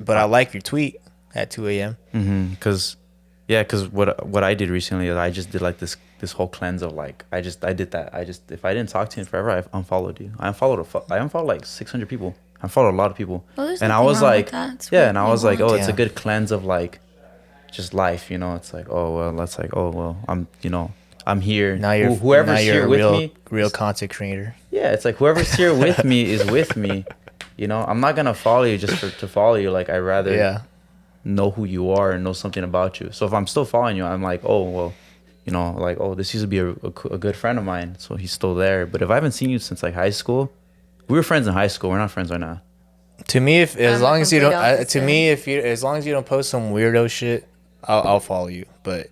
But I like your tweet at 2 a.m. because what I did recently is I just did like this whole cleanse of like I did that. If I didn't talk to you in forever, I unfollowed you. I unfollowed like 600 people. I followed a lot of people. Well, there's and I nothing was wrong with like, that. It's yeah, what and I you was like, want. oh, it's a Yeah. good cleanse of like just life, you know. It's like, oh well, that's like, oh well, I'm here. Now you're Whoever's here a with real me. real content creator. Yeah, it's like whoever's here with me is with me. You know, I'm not gonna follow you just to follow you. Like I rather Yeah. know who you are and know something about you. So if I'm still following you, I'm like, oh well, you know, like, oh, this used to be a good friend of mine, so he's still there. But if I haven't seen you since like high school, we were friends in high school. We're not friends right now. To me, as I'm long the as you don't, complete opposite. as long as you don't post some weirdo shit, I'll follow you. But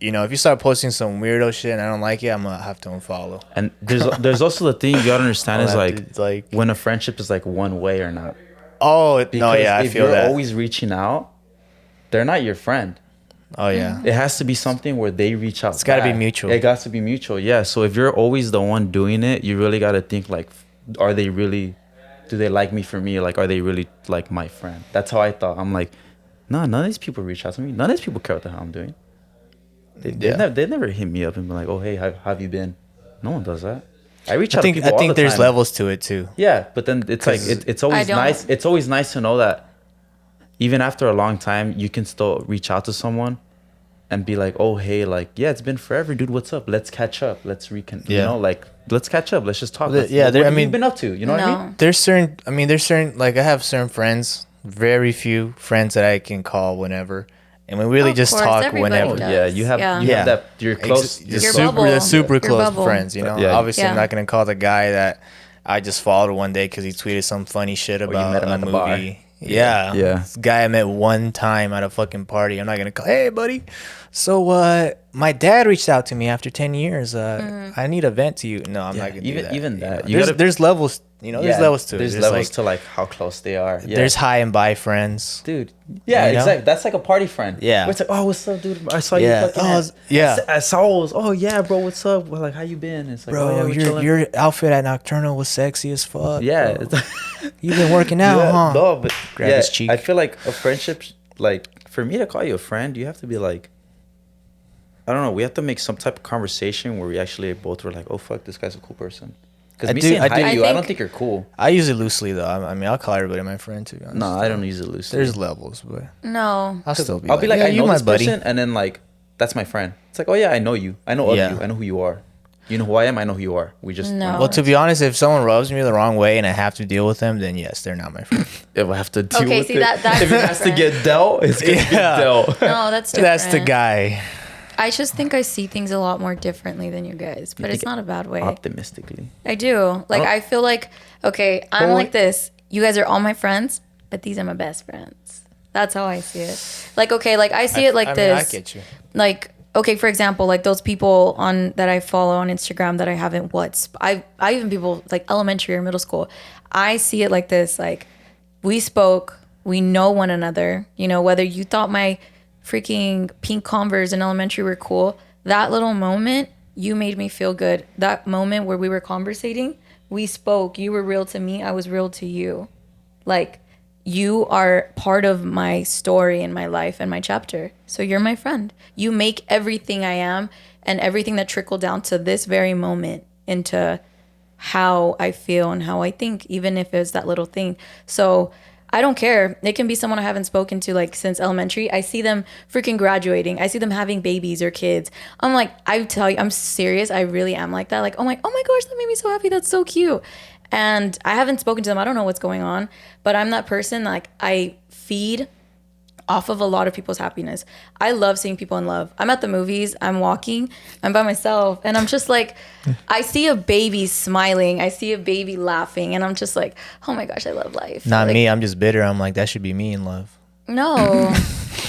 if you start posting some weirdo shit and I don't like it, I'm gonna have to unfollow. And there's also the thing you gotta understand is I'll have like, to, like- when a friendship is like one way or not. Oh no, Because yeah, I if feel you're that. always reaching out, they're not your friend. Oh yeah, It has to be something where they reach out. It's gotta be back. mutual. It got to be mutual. Yeah. So if you're always the one doing it, you really got to think like, are they really? Do they like me for me? Like, are they really like my friend? That's how I thought. I'm like, no, none of these people reach out to me. None of these people care what the hell I'm doing. They never hit me up and be like, oh hey, how have you been? No one does that. I reach out to people all the there's time. levels to it too. Yeah, but then it's like 'Cause it's always don't. nice. It's always nice to know that even after a long time, you can still reach out to someone and be like, "Oh, hey, like, yeah, it's been forever, dude. What's up? Let's catch up. Let's You Yeah. know, like, let's catch up. Let's just talk. Well, yeah, what there- I have you mean- been up to? You know what I mean? There's certain like I have certain friends, very few friends that I can call whenever, and we really Of just course, talk everybody whenever. does. Yeah, you have Yeah. you have that. You're close. Just Your super, bubble. the super Your close bubble. friends, you know. Yeah. Obviously, I'm Yeah. not gonna call the guy that I just followed one day because he tweeted some funny shit you about met him a at the bar. movie. Yeah, Yeah. This guy I met one time at a fucking party. I'm not gonna call. Hey, buddy. So, my dad reached out to me after 10 years. I need a vent to you. No, I'm not gonna do that. even you that. know? You gotta- There's levels. You know, there's Yeah, levels to it. There's There's levels like, to like how close they are. Yeah. There's high and bye friends. Dude. Yeah, You know? exactly. That's like a party friend. Yeah. Where it's like, oh, what's up, dude? I saw Yeah. you fucking Oh, yeah. at Saul's. Oh yeah, bro, what's up? Well, like, how you been? It's like, oh, yeah, Bro, we're chilling. your outfit at Nocturnal was sexy as fuck. Yeah. bro. You've been working out, Yeah, huh? no, but Grab yeah, his cheek. I feel like a friendship, like for me to call you a friend, you have to be like, I don't know. We have to make some type of conversation where we actually both were like, oh fuck, this guy's a cool person. Because I me do- saying I hi do- to I you, I don't think- think you're cool. I use it loosely though. I mean, I'll call everybody my friend to be honest. No, I don't use it loosely. There's levels, but No. I'll still be. I'll be like, yeah, I know you this my buddy. person, and then like, that's my friend. It's like, oh yeah, I know you. I know of Yeah. you. I know who you are. You know who I am. I know who you are. We just No. Well, to be honest, if someone rubs me the wrong way and I have to deal with them, then yes, they're not my friend. if I have to deal Okay, with see, it, that's if it has to different. get dealt, it's gonna Yeah. get dealt. No, that's different. That's the guy. I just think I see things a lot more differently than you guys, but it's think not a bad way. Optimistically. I do. Like, I feel like, okay, I'm But like this. You guys are all my friends, but these are my best friends. That's how I see it. Like, okay, like I see it like I this. mean, I get you. Like, okay, for example, like those people on that I follow on Instagram that I haven't I even people like elementary or middle school. I see it like this. Like, we spoke, we know one another. You know, whether you thought my freaking pink Converse in elementary were cool, that little moment, you made me feel good. That moment where we were conversating, we spoke. You were real to me. I was real to you. Like, you are part of my story and my life and my chapter. So you're my friend. You make everything I am and everything that trickled down to this very moment into how I feel and how I think, even if it's that little thing. So I don't care. It can be someone I haven't spoken to like since elementary. I see them freaking graduating. I see them having babies or kids. I'm like, I tell you, I'm serious. I really am like that. Like, oh my gosh, that made me so happy. That's so cute. And I haven't spoken to them. I don't know what's going on, but I'm that person. Like, I feed off of a lot of people's happiness. I love seeing people in love. I'm at the movies, I'm walking, I'm by myself, and I'm just like, I see a baby smiling, I see a baby laughing, and I'm just like, oh my gosh, I love life. Not Like, me. I'm just bitter. I'm like, that should be me in love. No,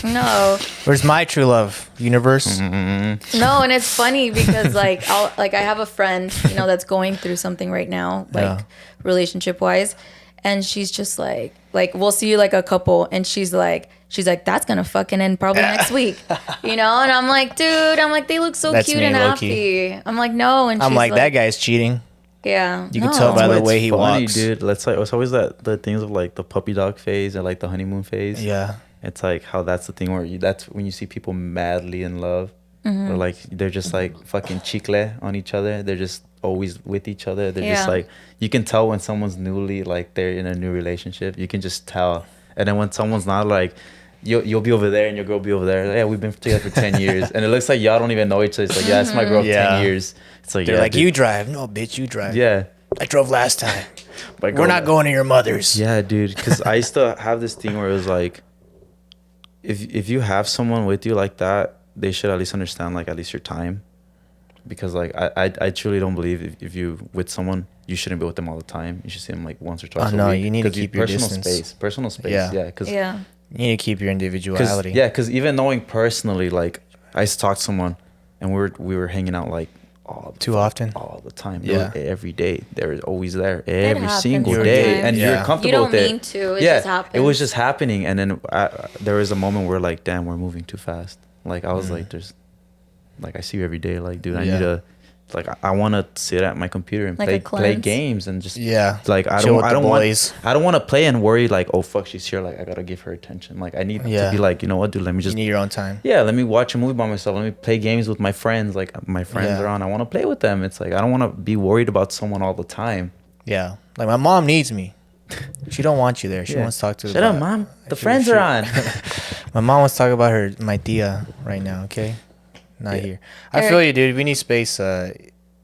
no, Where's my true love? Universe? no. And it's funny because like, I have a friend, you know, that's going through something right now, like Yeah. relationship wise. And she's just like we'll see like a couple, and she's like, that's gonna fucking end probably next week, you know. And I'm like, dude, they look so That's cute me, and low-key. happy. I'm like, no, and I'm she's like, that guy's cheating. Yeah, You can tell by That's the why way it's he funny, walks. dude. Let's like it's always the things of like the puppy dog phase and like the honeymoon phase. Yeah. It's like how that's the thing where that's when you see people madly in love, or like they're just like fucking chicle on each other. They're just always with each other. They're just Yeah. like, you can tell when someone's newly like they're in a new relationship. You can just tell. And then when someone's not, like you'll be over there and your girl be over there. Like, yeah, we've been together for 10 years, and it looks like y'all don't even know each other. It's like, yeah, it's my girl for Yeah. 10 years. It's like, They're yeah, like, dude. you drive. No, bitch, you drive. Yeah. I drove last time. My We're girl- not going to your mother's. Yeah, dude. Because I used to have this thing where it was like, if you have someone with you like that, they should at least understand like at least your time. Because like I truly don't believe if you with someone, you shouldn't be with them all the time. You should see them like once or twice. Oh, a no, week. you need to 'Cause keep your personal distance. Personal space. Yeah. Yeah. Because yeah, You need to keep your individuality. yeah, because even knowing personally, like I used to talk to someone, and we were hanging out like Too often? all the time. Yeah. Every day. They were always there every happens single sometimes. day, and Yeah. you're comfortable You don't with it. mean to, it yeah, just happens. it was just happening, and then there was a moment where like, damn, we're moving too fast. Like I was like, there's, like I see you every day. Like, dude, I Yeah. need to. Like I want to sit at my computer and Like a play cleanse? games and just Yeah. like I Chill don't with I the don't boys. want I don't want to play and worry like, oh fuck, she's here, like I gotta give her attention. Like I need Yeah. to be like, you know what, dude, let me You just need your own time. yeah, let me watch a movie by myself. Let me play games with my friends. Like my friends Yeah. are on. I want to play with them. It's like I don't want to be worried about someone all the time. Yeah. Like my mom needs me. She don't want you there. She Yeah. wants to talk to Shut up, about- mom. The She- friends she- are on. My mom wants to talk about my tia right now, okay? Not Yeah. here. I feel you, dude. We need space in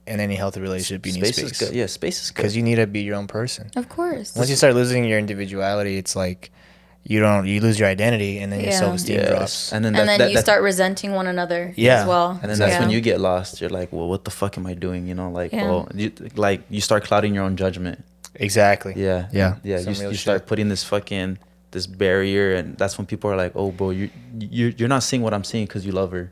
any healthy relationship. You need Space space. is good. Yeah, space is good. Because you need to be your own person. Of course. Once you start losing your individuality, it's like you lose your identity, and then your Yeah. self-esteem Yes. drops. And then And then you that- start resenting one another Yeah. as well. And then that's Yeah. when you get lost. You're like, well, what the fuck am I doing? You know, like, Yeah. oh, you start clouding your own judgment. Exactly. Yeah, Yeah. yeah. Some You, real you start shit. putting this barrier, and that's when people are like, "Oh, bro, you're not seeing what I'm seeing because you love her,"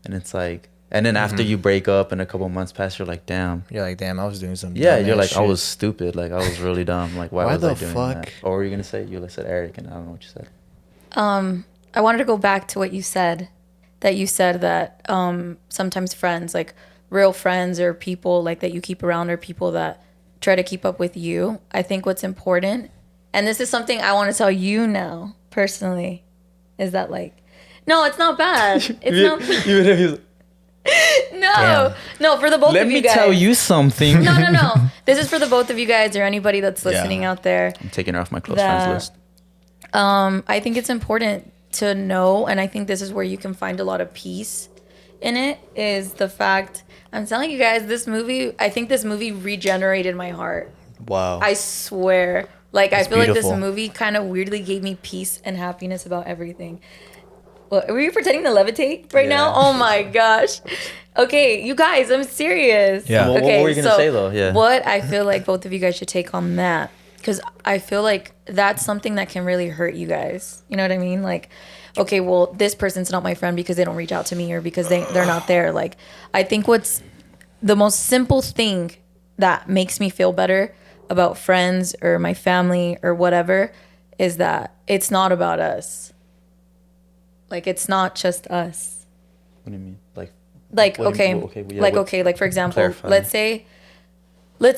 and it's like, and then after you break up and a couple months pass, you're like, "Damn." You're like, damn, I was doing something. Yeah, you're like, I was stupid. Like I was really dumb. Like why Why was the I doing fuck? that? Or were you gonna say you said Eric, and I don't know what you said. I wanted to go back to what you said. That you said that sometimes friends, like real friends or people like that you keep around, are people that try to keep up with you. I think what's important, and this is something I want to tell you now personally, is that like, no, it's not bad. It's not. Even if you No, Damn. no, for the both let of me you guys. tell you something. No. This is for the both of you guys or anybody that's listening Yeah. out there. I'm taking her off my close That- friends list. I think it's important to know, and I think this is where you can find a lot of peace in it, is the fact, I'm telling you guys, I think this movie regenerated my heart. Wow. I swear. Like, I It's feel like beautiful. this movie kind of weirdly gave me peace and happiness about everything. What, were you pretending to levitate right now? Yeah. Oh my gosh. Okay, you guys, I'm serious. Yeah. What Okay, were you gonna say, though? Yeah. What I feel like both of you guys should take on that, because I feel like that's something that can really hurt you guys. You know what I mean? Like, okay, well, this person's not my friend because they don't reach out to me or because they're not there. Like, I think what's the most simple thing that makes me feel better about friends or my family or whatever is that it's not about us. Like, it's not just us. What do you mean? Like Like, what do you- okay, yeah, like, what- okay, like, for example, clarify. let's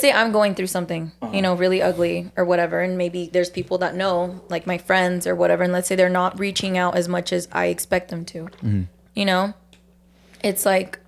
say I'm going through something, you know, really ugly or whatever, and maybe there's people that know, like my friends or whatever, and let's say they're not reaching out as much as I expect them to. You know, it's like,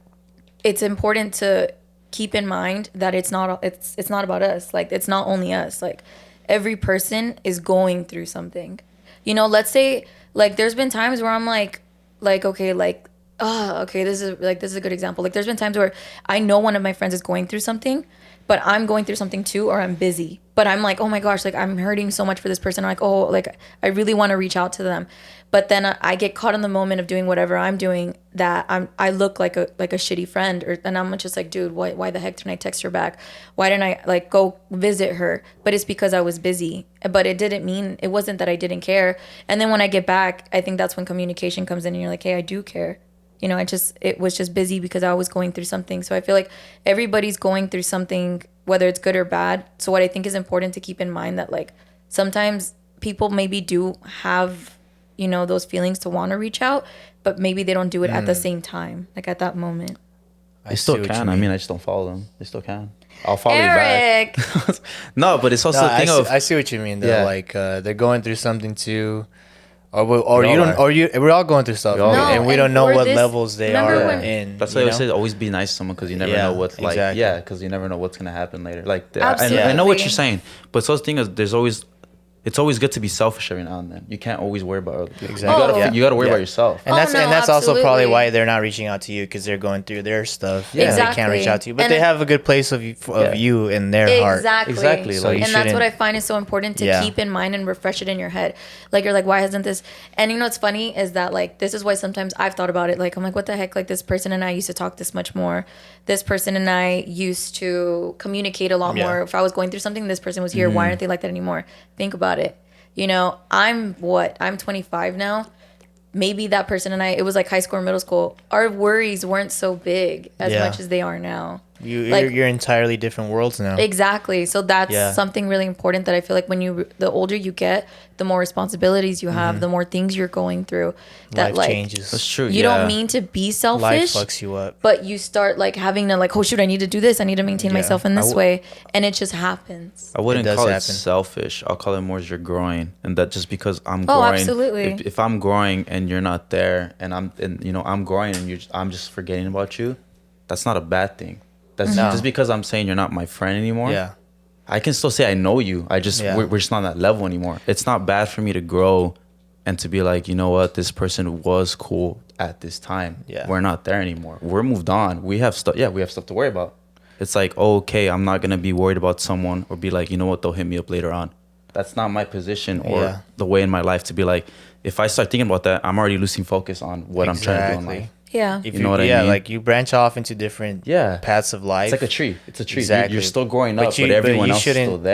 it's important to keep in mind that it's not about us. Like, it's not only us. Like, every person is going through something. You know, let's say, like, there's been times where I'm like, okay, like, okay, this is a good example. Like, there's been times where I know one of my friends is going through something, but I'm going through something too, or I'm busy. But I'm like, oh my gosh, like, I'm hurting so much for this person. I'm like, oh, like, I really want to reach out to them. But then I get caught in the moment of doing whatever I'm doing that I look like a shitty friend, and I'm just like, dude, why the heck didn't I text her back? Why didn't I like go visit her? But it's because I was busy. But it wasn't that I didn't care. And then when I get back, I think that's when communication comes in and you're like, hey, I do care. You know, it was just busy because I was going through something. So I feel like everybody's going through something, whether it's good or bad. So what I think is important to keep in mind that, like, sometimes people maybe do have, you know, those feelings to want to reach out, but maybe they don't do it at the same time, like at that moment. They still see what can. you I mean. mean, I just don't follow them. They still can. I'll follow Eric! you back. No, but it's also No, the thing I see what you mean though. Yeah. Like they're going through something too, or We you all don't, are. or you. We're all going through stuff, We all are. and we No, don't and know for what this- levels they remember are when- in. That's you why I know? say always be nice to someone because you never Yeah, know what, like, exactly. yeah, because you never know what's gonna happen later. Like, I know Absolutely. what you're saying, but so the thing is, it's always good to be selfish every now and then. You can't always worry about other people. Exactly. Oh. You gotta worry Yeah. about yourself. And Oh, that's no, and that's also probably absolutely. why they're not reaching out to you because they're going through their stuff. Yeah. And they can't reach Exactly. out to you, but And they it- have a good place of Yeah. you in their heart. Exactly, So like- you And that's what shouldn't- I find is so important to Yeah. keep in mind and refresh it in your head. Like, you're like, why hasn't this? And you know what's funny is that, like, this is why sometimes I've thought about it. Like, I'm like, what the heck? Like, this person and I used to talk this much more. This person and I used to communicate a lot Yeah. more. If I was going through something, this person was here. Why aren't they like that anymore? Think about it. You know, I'm 25 now. maybe that person and I, it was like high school or middle school, our worries weren't so big as Yeah. much as they are now. You're entirely different worlds now. Exactly. So that's Yeah. something really important that I feel like when the older you get, the more responsibilities you have, the more things you're going through. That Life like changes. That's true. you don't mean to be Life selfish, fucks you up. but you start like having to like, oh shoot, I need to do this. I need to maintain Yeah. myself in this way, and it just happens. I wouldn't It does call it happen. selfish. I'll call it more as you're growing, and that just because I'm Oh, growing. absolutely. If I'm growing and you're not there, and I'm growing and I'm just forgetting about you, that's not a bad thing. That's No. just because I'm saying you're not my friend anymore. Yeah. I can still say I know you. Yeah. We're just not on that level anymore. It's not bad for me to grow and to be like, you know what, this person was cool at this time. Yeah. We're not there anymore. We're moved on. We have stuff. Yeah, we have stuff to worry about. It's like, okay, I'm not gonna be worried about someone or be like, you know what, they'll hit me up later on. That's not my position or Yeah. the way in my life to be like, if I start thinking about that, I'm already losing focus on what I'm trying to do in Exactly. life. Yeah. If You know what I yeah, mean? like you branch off into different paths of life. It's like a tree. It's a tree. Exactly. You're still growing But up, you- but but everyone you else is still shouldn't- Yeah.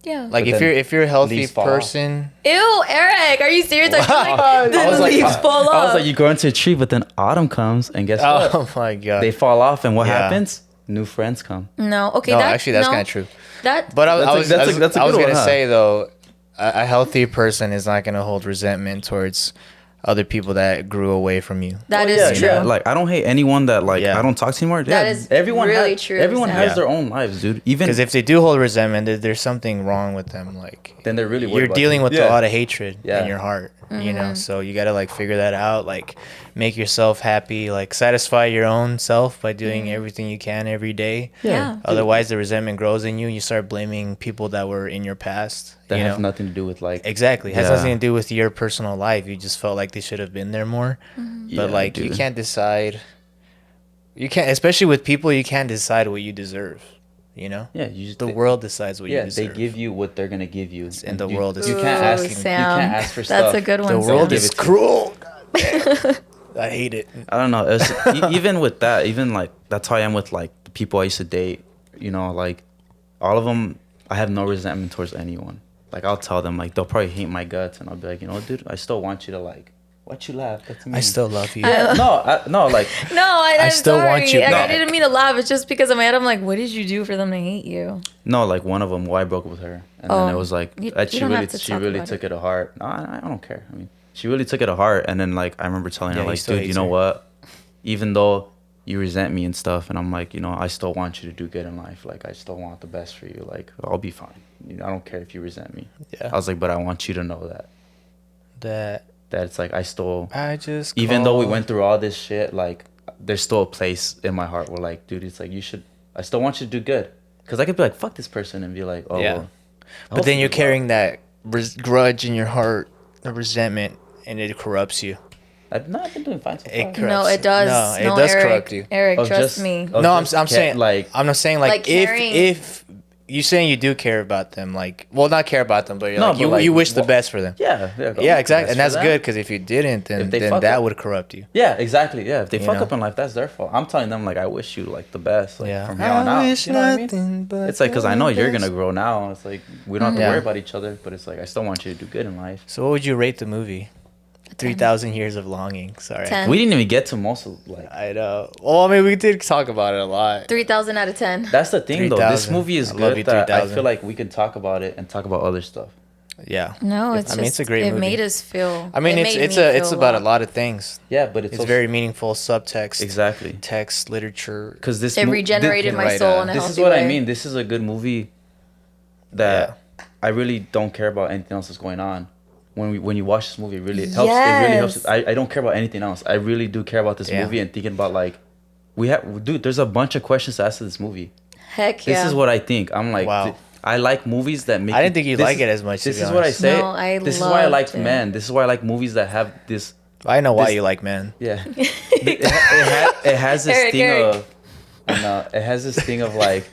there. Like But then if you're a healthy leaves fall off. person, Ew, Eric, are you serious? I feel like I the was like, leaves fall I was off. like, you grow into a tree, but then autumn comes, and guess what? oh my god. They fall off, and what Yeah. happens? New friends come. No, okay. no, that, actually that's no, kind of true. That, But That's a I was good gonna one, huh? say though, a healthy person is not gonna hold resentment towards other people that grew away from you. that Oh, is yeah, true. yeah. Like I don't hate anyone that like Yeah. I don't talk to anymore. That Yeah, is everyone really has, true, Everyone Sam. has Yeah. their own lives, dude. Even Because if they do hold resentment, there's something wrong with them. Like then they're really worried you're about dealing you. with a lot of hatred Yeah. in your heart, you Mm-hmm. know. So you gotta like figure that out. Like make yourself happy. Like satisfy your own self by doing everything you can every day. Yeah. Otherwise, the resentment grows in you. You start blaming people that were in your past. that you have know? nothing to do with like Exactly. It has Yeah. nothing to do with your personal life. You just felt like they should have been there more. Yeah, But like you dude. can't decide. You can't, especially with people, you can't decide what you deserve. You know. Yeah, you just The world decides what you Yeah, deserve. they give you what they're gonna give you, And the you, world is you can't Ooh, ask. You Sam. can't ask for That's stuff. a good one. The world Sam. is Give it to cruel. God damn. I hate it. I don't know. Even with that, even like that's how I am with like the people I used to date. You know, like all of them, I have no resentment towards anyone. Like I'll tell them, like they'll probably hate my guts, and I'll be like, you know, dude, I still want you to like. Why'd you laugh? That's me. I still love you. Yeah, no, like No, I'm still sorry. want you Like, I back. didn't mean to laugh. It's just because in my head, I'm like, what did you do for them to hate you? no, like one of them. Why I broke up with her, and then Oh, it was like you that don't have to she talk really about took it to heart. No, I don't care. I mean, she really took it to heart, and then like I remember telling Yeah, her he like, still dude, you hates know her. what? Even though you resent me and stuff, and I'm like, you know, I still want you to do good in life. Like I still want the best for you. Like I'll be fine. You know, I don't care if you resent me. Yeah. I was like, but I want you to know that it's like I still, I just even though we call- went through all this shit, like there's still a place in my heart where like, dude, it's like you should. I still want you to do good, because I could be like, fuck this person, and be like, oh, Yeah. well, But then you're hopefully, carrying that grudge in your heart, the resentment, and it corrupts you. I've been doing fine so far. It No, corrupts it you. does. No, it does Eric, corrupt you. Eric, Of trust just- me. of No, I'm just saying like I'm not saying Like like carrying- if you saying you do care about them, like well not care about them, but you're No, like but like, you wish the wha- best for them. yeah, Yeah, exactly, and that's for them. good because if you didn't, then If they fuck that up- would corrupt you. Yeah, exactly. Yeah, if they You fuck know? up in life, that's their fault. I'm telling them like I wish you like the best, like Yeah. from here on out. You know what I mean? but It's like because I know the you're best. gonna grow now. And it's like we don't have to Yeah. worry about each other, but it's like I still want you to do good in life. So what would you rate the movie? 3,000 Years of Longing. Sorry. 10. We didn't even get to most of like. I know. Well, I mean, we did talk about it a lot. 3,000 out of 10. That's the thing though. This 3,000. movie is I love good you, that I 3,000. feel like we can talk about it and talk about other stuff. Yeah. No, it's I mean, just, it's a great it movie. made us feel. I mean, it it's made it's me a it's feel about a lot of things. Yeah, but it's It's also, very meaningful subtext. exactly Text, literature. because this It mo- regenerated thi- my right, soul in a This healthy is what way. I mean. This is a good movie that I really don't care about anything else that's going on. When you watch this movie, it really helps. It really helps. Yes. I don't care about anything else. I really do care about this Yeah. movie and thinking about like dude. There's a bunch of questions to ask to this movie. Heck yeah. This is what I think. I'm like, Wow. I like movies that make. I didn't think you'd this like is- it as much, to This be is what I honest. say. No, I this is why I like loved it. Men. This is why I like movies that have this. I know why this- you like men. Yeah, it has this Eric, thing Eric. of. No, it has this thing of like,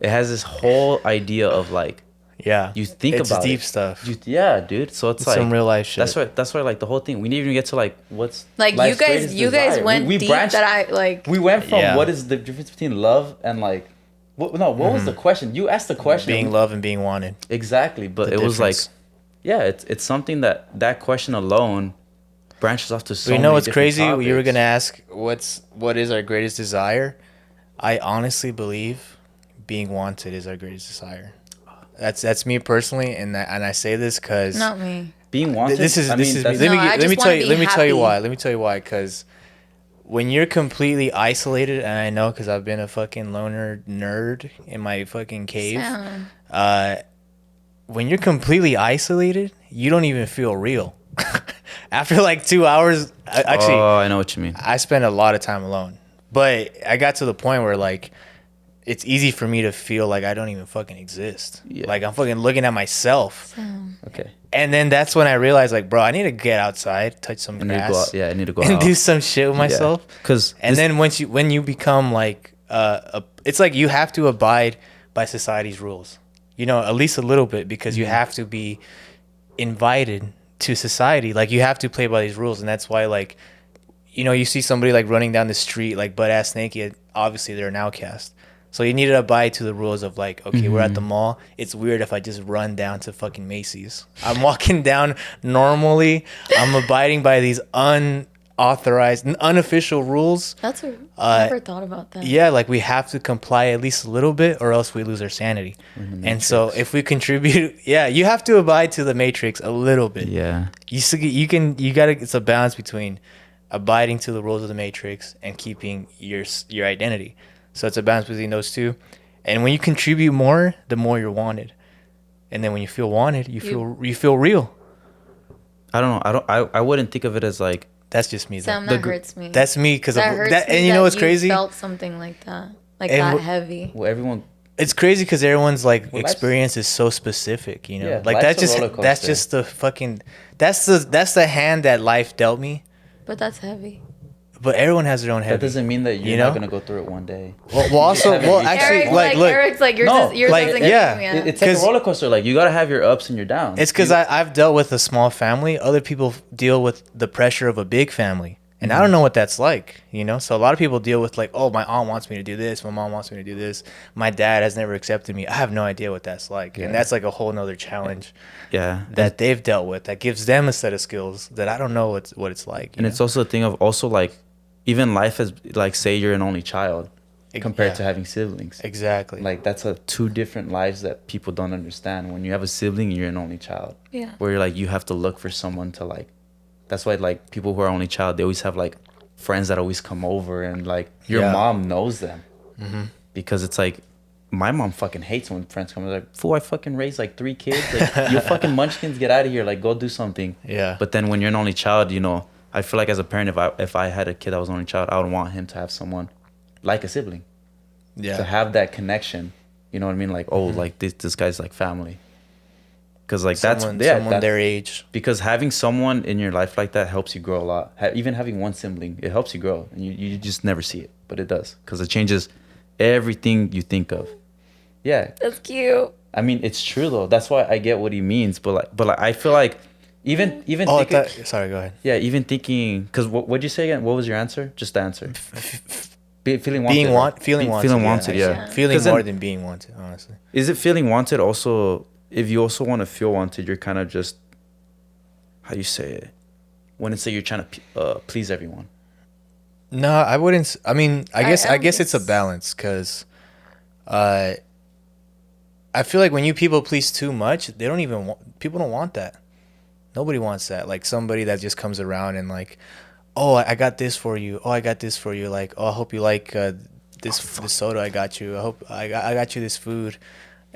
it has this whole idea of like. Yeah. You think it's about deep it. stuff. Yeah, dude. So it's like some real life shit. That's why like the whole thing. We didn't even get to like what's like life's you greatest guys desire. went We deep branched- that I like. We went from Yeah. what is the difference between love and like what was the question? You asked the question. Being loved and being wanted. Exactly, but The it was like difference. yeah, it's something that question alone branches off to so But you many know what's different crazy? You were topics. gonna ask what is our greatest desire? I honestly believe being wanted is our greatest desire. That's me personally, and I say this because Not me. Being wanted. this is I this mean, is me. that's- No, I just wanna be Let me tell you happy. why. Let me tell you why. Because when you're completely isolated, and I know because I've been a fucking loner nerd in my fucking cave. Sam. When you're completely isolated, you don't even feel real. After like 2 hours, actually, Oh, I know what you mean. I spend a lot of time alone. But I got to the point where like it's easy for me to feel like I don't even fucking exist. Yeah. Like I'm fucking looking at myself. Okay. And then that's when I realized like, bro, I need to get outside, touch some I need to go grass. out. Yeah, I need to go and out. do some shit with myself. Because And then when you become like it's like you have to abide by society's rules. You know, at least a little bit, because you have to be invited to society. Like you have to play by these rules, and that's why like, you know, you see somebody like running down the street like butt ass naked. Obviously, they're an outcast. So you need to abide to the rules of like, okay, we're at the mall. It's weird if I just run down to fucking Macy's. I'm walking down normally. I'm abiding by these unauthorized, unofficial rules. That's a. I never thought about that. Yeah, like we have to comply at least a little bit, or else we lose our sanity. And so if we contribute, yeah, you have to abide to the matrix a little bit. yeah, You gotta. It's a balance between abiding to the rules of the matrix and keeping your identity. So it's a balance between those two. And when you contribute more, the more you're wanted. And then when you feel wanted, you feel real. I don't know. I wouldn't think of it as like. That's just me. Though. Sam, that hurts me. That's me because of that hurts that. me And you know what's that crazy? Felt something like that, like And that wh- heavy. Well, everyone. It's crazy because everyone's like Well, life's- experience is so specific, you know. Yeah, like life's a roller that's coaster. just the fucking that's the hand that life dealt me. But that's heavy. But everyone has their own head. That doesn't mean that you're You know? not gonna go through it one day. Well, also, well, actually, Eric's like, look, Eric's like yours. No, Yours like, doesn't yeah, get me. It's like a 'Cause- roller coaster. Like you gotta have your ups and your downs. it's because I've dealt with a small family. Other people deal with the pressure of a big family, and I don't know what that's like, you know. So a lot of people deal with like, oh, my aunt wants me to do this, my mom wants me to do this, my dad has never accepted me. I have no idea what that's like, Yeah. and that's like a whole nother challenge Yeah, that they've dealt with. That gives them a set of skills that I don't know what it's like. and it's also a thing of also like, even life is like, say you're an only child compared Yeah. to having siblings. Exactly. Like that's two different lives that people don't understand. When you have a sibling, you're an only child. Yeah. Where you're like you have to look for someone to like. That's why like people who are only child, they always have like friends that always come over, and like your Yeah. mom knows them because it's like. My mom fucking hates when friends come. Like, fool, I fucking raised like 3 kids. Like, you fucking munchkins, get out of here. Like, go do something. Yeah. But then when you're an only child, you know, I feel like as a parent, if I had a kid that was an only child, I would want him to have someone like a sibling. Yeah. To have that connection. You know what I mean? Like, oh, like this guy's like family. Because like someone that's their age. because having someone in your life like that helps you grow a lot. Even having one sibling, it helps you grow, and you just never see it, but it does because it changes everything you think of. Yeah, That's cute. I mean it's true though. That's why I get what he means. But like I feel like even Oh, thinking, sorry. Go ahead. yeah, even thinking because what'd you say again? What was your answer? Just the answer. Feeling wanted. Feeling wanted. Feeling wanted. Yeah. Yeah. Feeling 'Cause then- more than being wanted, honestly. Is it feeling wanted also? If you also want to feel wanted, you're kind of just, how you say it? When it's like you're trying to please everyone. No, I wouldn't. I mean, I guess don't it's a think balance because, I feel like when you people please too much, they don't even want. People don't want that. Nobody wants that. Like somebody that just comes around and like, oh, I got this for you. Oh, I got this for you. Like, oh, I hope you like this soda I got you. I hope I got you this food.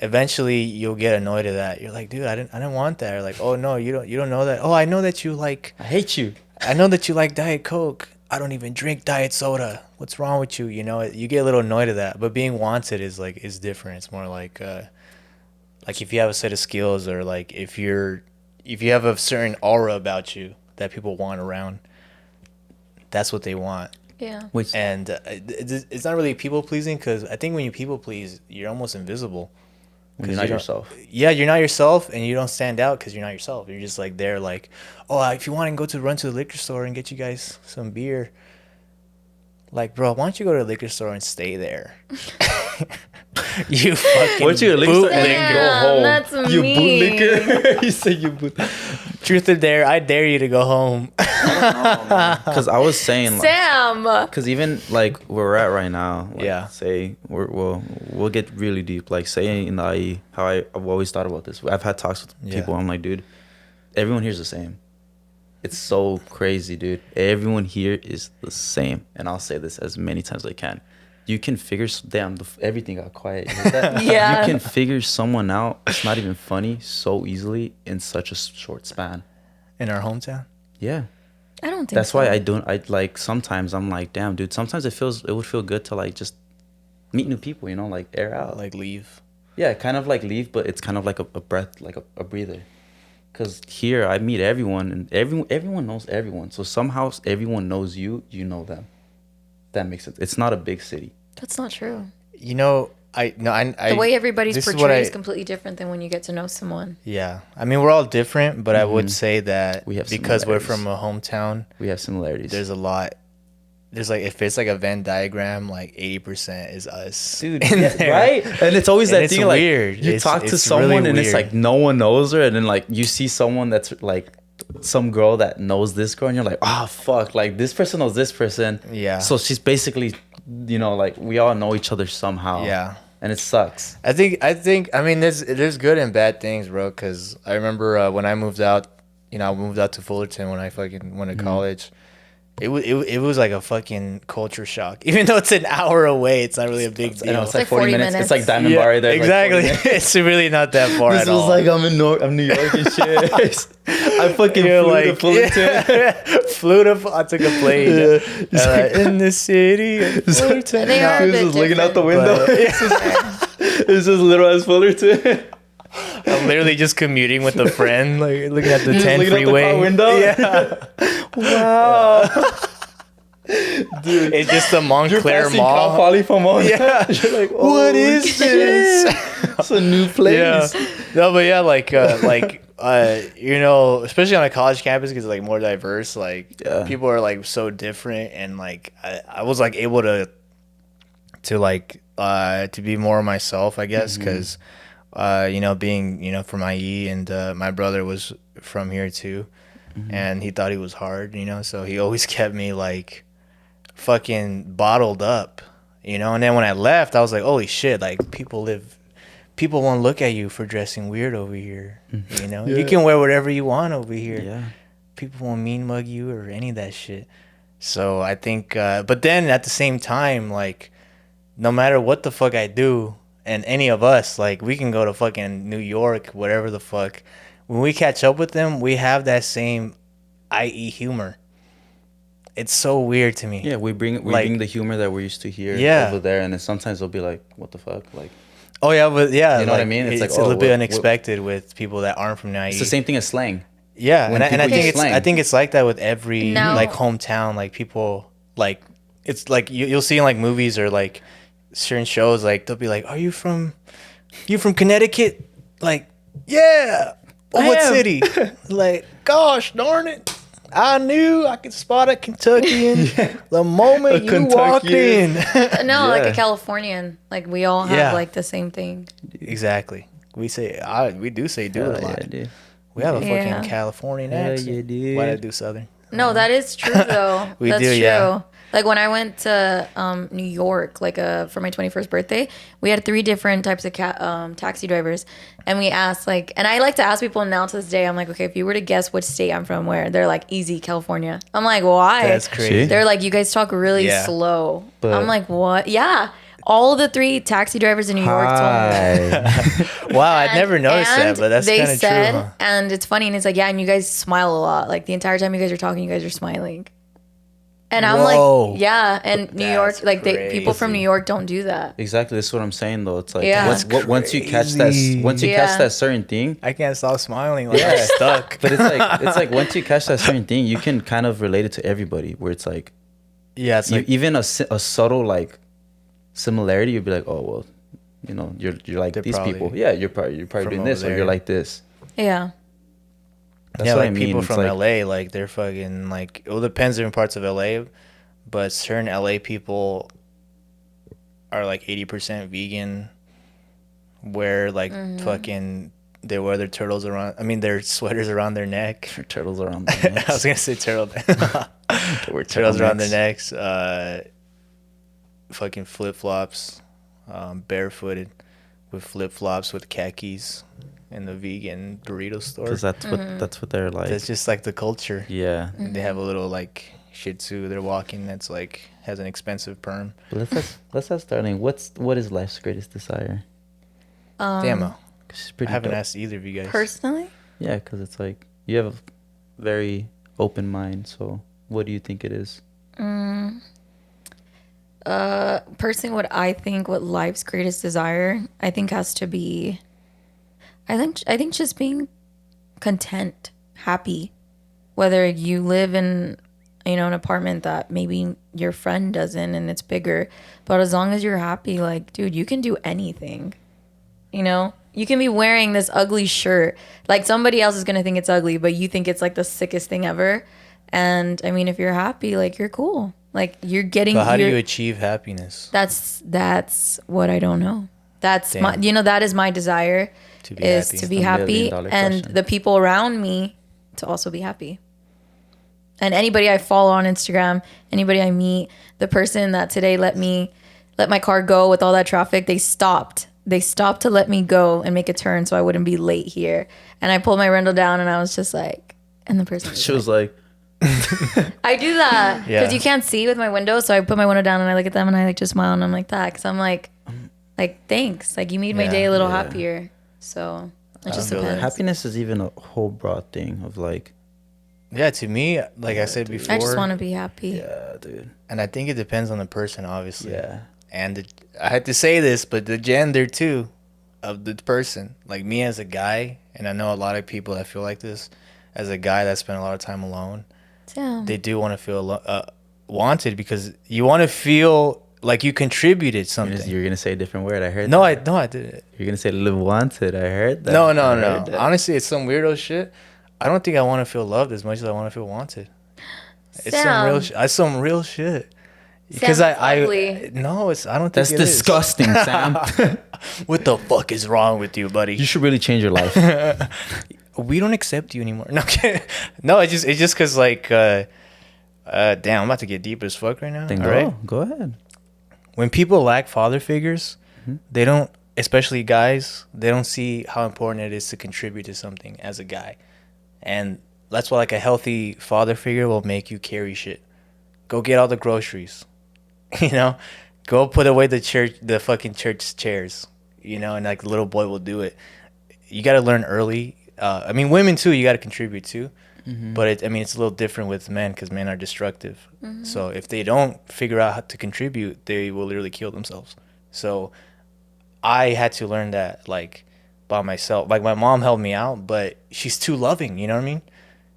Eventually, you'll get annoyed at that. You're like, dude, I didn't want that. Or like, oh no, you don't know that. Oh, I know that you like. I hate you. I know that you like Diet Coke. I don't even drink diet soda. What's wrong with you? You know, you get a little annoyed at that. But being wanted is different. It's more like if you have a set of skills, or like if you have a certain aura about you that people want around, that's what they want. Yeah. Which And it's not really people pleasing, because I think when you people please, you're almost invisible. when you're not yourself. Yeah, you're not yourself, and you don't stand out because you're not yourself. You're just like there, like, oh, if you want to run to the liquor store and get you guys some beer, like, bro, why don't you go to the liquor store and stay there? You fucking Why don't you at least and bootlicker. then go Damn, home? that's You mean. bootlicker. You say you boot. Truth or dare, I dare you to go home. Because I was saying, like, Sam. because even like where we're at right now, like, Yeah. say we'll get really deep. Like, say in the IE, how I've always thought about this. I've had talks with people. I'm like, dude, everyone here's the same. It's so crazy, dude. Everyone here is the same, and I'll say this as many times as I can. You can figure everything got quiet. You heard that? Yeah. You can figure someone out. It's not even funny so easily in such a short span. In our hometown. Yeah. I don't think That's so. why I like sometimes I'm like, damn, dude, sometimes it would feel good to like just meet new people, you know, like air out. Like leave. Yeah, kind of like leave, but it's kind of like a breath, like a breather. Cause here I meet everyone and everyone knows everyone. So somehow everyone knows you know them. That makes sense. It's not a big city. That's not true. You know, I The way everybody's this is what portrayed is completely different than when you get to know someone. Yeah, I mean we're all different, but I would say that We have because we're similarities. from a hometown, We have similarities. there's a lot. There's like if it's like a Venn diagram, like 80% is us, Dude, in there. right? And it's always And that it's thing, like weird. you talk to It's someone really and it's weird. like no one knows her, and then like you see someone that's like some girl that knows this girl, and you're like, oh fuck, like this person knows this person. Yeah. So she's basically, you know, like we all know each other somehow. Yeah. And it sucks. I think I mean there's good and bad things, bro. Cause I remember when I moved out, you know, I moved out to Fullerton when I fucking went to college. It was like a fucking culture shock. Even though it's an hour away, it's not really a big I deal. know, it's like like 40 40 minutes. It's like minutes. Diamond Bar right there. like 40 exactly. minutes. It's really not that far This at was all. like I'm New York and shit. I fucking You're flew like, to Fullerton. I took a plane. In the city of Fullerton. They are He a was bit just looking out the different. window. It's just little as Fullerton. I'm literally just commuting with a friend, like looking at the Just 10 looking out the freeway. car window. Yeah. Wow. Dude, it's just the You're Montclair passing Cal Mall. Poly from all Yeah. You're like, What is this? It's a new place. Yeah. No, but yeah, like you know, especially on a college campus because it's like more diverse. Like Yeah. people are like so different, and like I was like able to be more myself, I guess, because you know, being, you know, from IE, and my brother was from here too, and he thought he was hard, you know, so he always kept me like fucking bottled up, you know. And then when I left, I was like, holy shit, like people won't look at you for dressing weird over here, you know. You can wear whatever you want over here. Yeah. People won't mean mug you or any of that shit. So I think but then at the same time, like, no matter what the fuck I do, and any of us, like, we can go to fucking New York, whatever the fuck, when we catch up with them, we have that same IE humor. It's so weird to me. Yeah, we bring the humor that we're used to here over there, and then sometimes they'll be like, "What the fuck?" Like, oh yeah, but yeah, you know what I like, mean? It's like, a little oh, bit what- unexpected with people that aren't from IE. It's the same thing as slang. Yeah, when and I people think use slang. I think it's like that with every Now- like hometown, like people, like it's like you'll see in like movies or like certain shows, like they'll be like, "Are you from Connecticut?" Like, yeah. I What am. city? Like, gosh darn it. I knew I could spot a Kentuckian the moment you walked in. No, like Yeah. a Californian. Like we all have Yeah. like the same thing. Exactly. We do say do it a lot. Yeah, dude. We have a Yeah. fucking Californian Hell accent. yeah, dude. Why'd I do Southern? No, that is true though. We That's do, true. yeah. Like when I went to New York, like for my 21st birthday, we had 3 different types of taxi drivers, and we asked like, and I like to ask people now to this day. I'm like, okay, if you were to guess which state I'm from, where they're like, easy, California. I'm like, why? That's crazy. They're like, you guys talk really Yeah. slow. But- I'm like, what? Yeah. All the 3 taxi drivers in New York told me. Hi. Wow, I'd never noticed that, but that's they kind of true. said, Huh? and it's funny, and it's like, yeah, and you guys smile a lot. Like the entire time you guys are talking, you guys are smiling. And I'm Whoa. like, yeah, and New York, That's like people from crazy. New York don't do that. Exactly. This is what I'm saying though. It's like Yeah. once you catch Crazy. that certain thing, I can't stop smiling. Like Yeah. I'm stuck. but it's like once you catch that certain thing, you can kind of relate it to everybody. Where it's like, Yeah, it's like even a subtle like similarity, you'd be like, oh well, you know, you're like They're these probably people. Yeah, you're probably from doing over this, or there. you're like this. Yeah. That's yeah, what like I mean. people It's from like- LA, like they're fucking like it depends different parts of LA, but certain LA people are like 80% vegan, where like fucking They wear their turtles around. I mean, their sweaters around their neck. For turtles around their necks. I was gonna say turtle. They wear Turtles around their turtlenecks. necks. Fucking flip flops. Barefooted, with flip flops with khakis, in the vegan burrito store. Because that's what they're like. That's just like the culture. Yeah. And they have a little like Shih Tzu they're walking that's like has an expensive perm. But let's ask Darlene, what is life's greatest desire? Damn, 'Cause she's pretty I haven't dope. asked either of you guys. Personally, Yeah, because it's like you have a very open mind. So what do you think it is? personally, what life's greatest desire, I think has to be, I think just being content, happy, whether you live in, an apartment that maybe your friend doesn't and it's bigger, but as long as you're happy, like, dude, you can do anything. You can be wearing this ugly shirt. Like, somebody else is going to think it's ugly, but you think it's like the sickest thing ever. And I mean, if you're happy, like, you're cool. Like, you're getting. But how do you achieve happiness? That's what I don't know. That's Damn. my, that is my desire, To be is happy. to be It's the happy, million-dollar and question. the people around me to also be happy. And anybody I follow on Instagram, anybody I meet, the person that today let my car go with all that traffic, they stopped to let me go and make a turn so I wouldn't be late here. And I pulled my window down and I was just like, and the person She was like, I do that because Yeah. you can't see with my window, so I put my window down and I look at them and I like just smile and I'm like that because I'm like thanks, like you made my Yeah, day a little yeah. happier. So it just feel that. depends. happiness is even a whole broad thing of like, Yeah, to me, like I said before, I just want to be happy. yeah, dude. and I think it depends on the person, obviously. Yeah. And I had to say this, but the gender too of the person. Like me as a guy, and I know a lot of people that feel like this, as a guy that spent a lot of time alone, Damn. they do want to feel wanted because you want to feel like you contributed something. You're gonna say a different word. I heard. No, that. I didn't. You're gonna say live wanted. I heard that. No. I heard that. Honestly, it's some weirdo shit. I don't think I want to feel loved as much as I want to feel wanted. It's some real shit. Because Sam, I ugly. no, it's I don't think That's it is. disgusting, Sam. What the fuck is wrong with you, buddy? You should really change your life. We don't accept you anymore. No, no, it's just because like, damn, I'm about to get deep as fuck right now. Then All right? go ahead. When people lack father figures, they don't, especially guys, they don't see how important it is to contribute to something as a guy, and that's why like a healthy father figure will make you carry shit. Go get all the groceries, go put away the fucking church chairs, and like the little boy will do it. You got to learn early. I mean, women too, you got to contribute too. But it's a little different with men because men are destructive. So if they don't figure out how to contribute, they will literally kill themselves. So I had to learn that like by myself. Like my mom helped me out, but she's too loving. You know what I mean?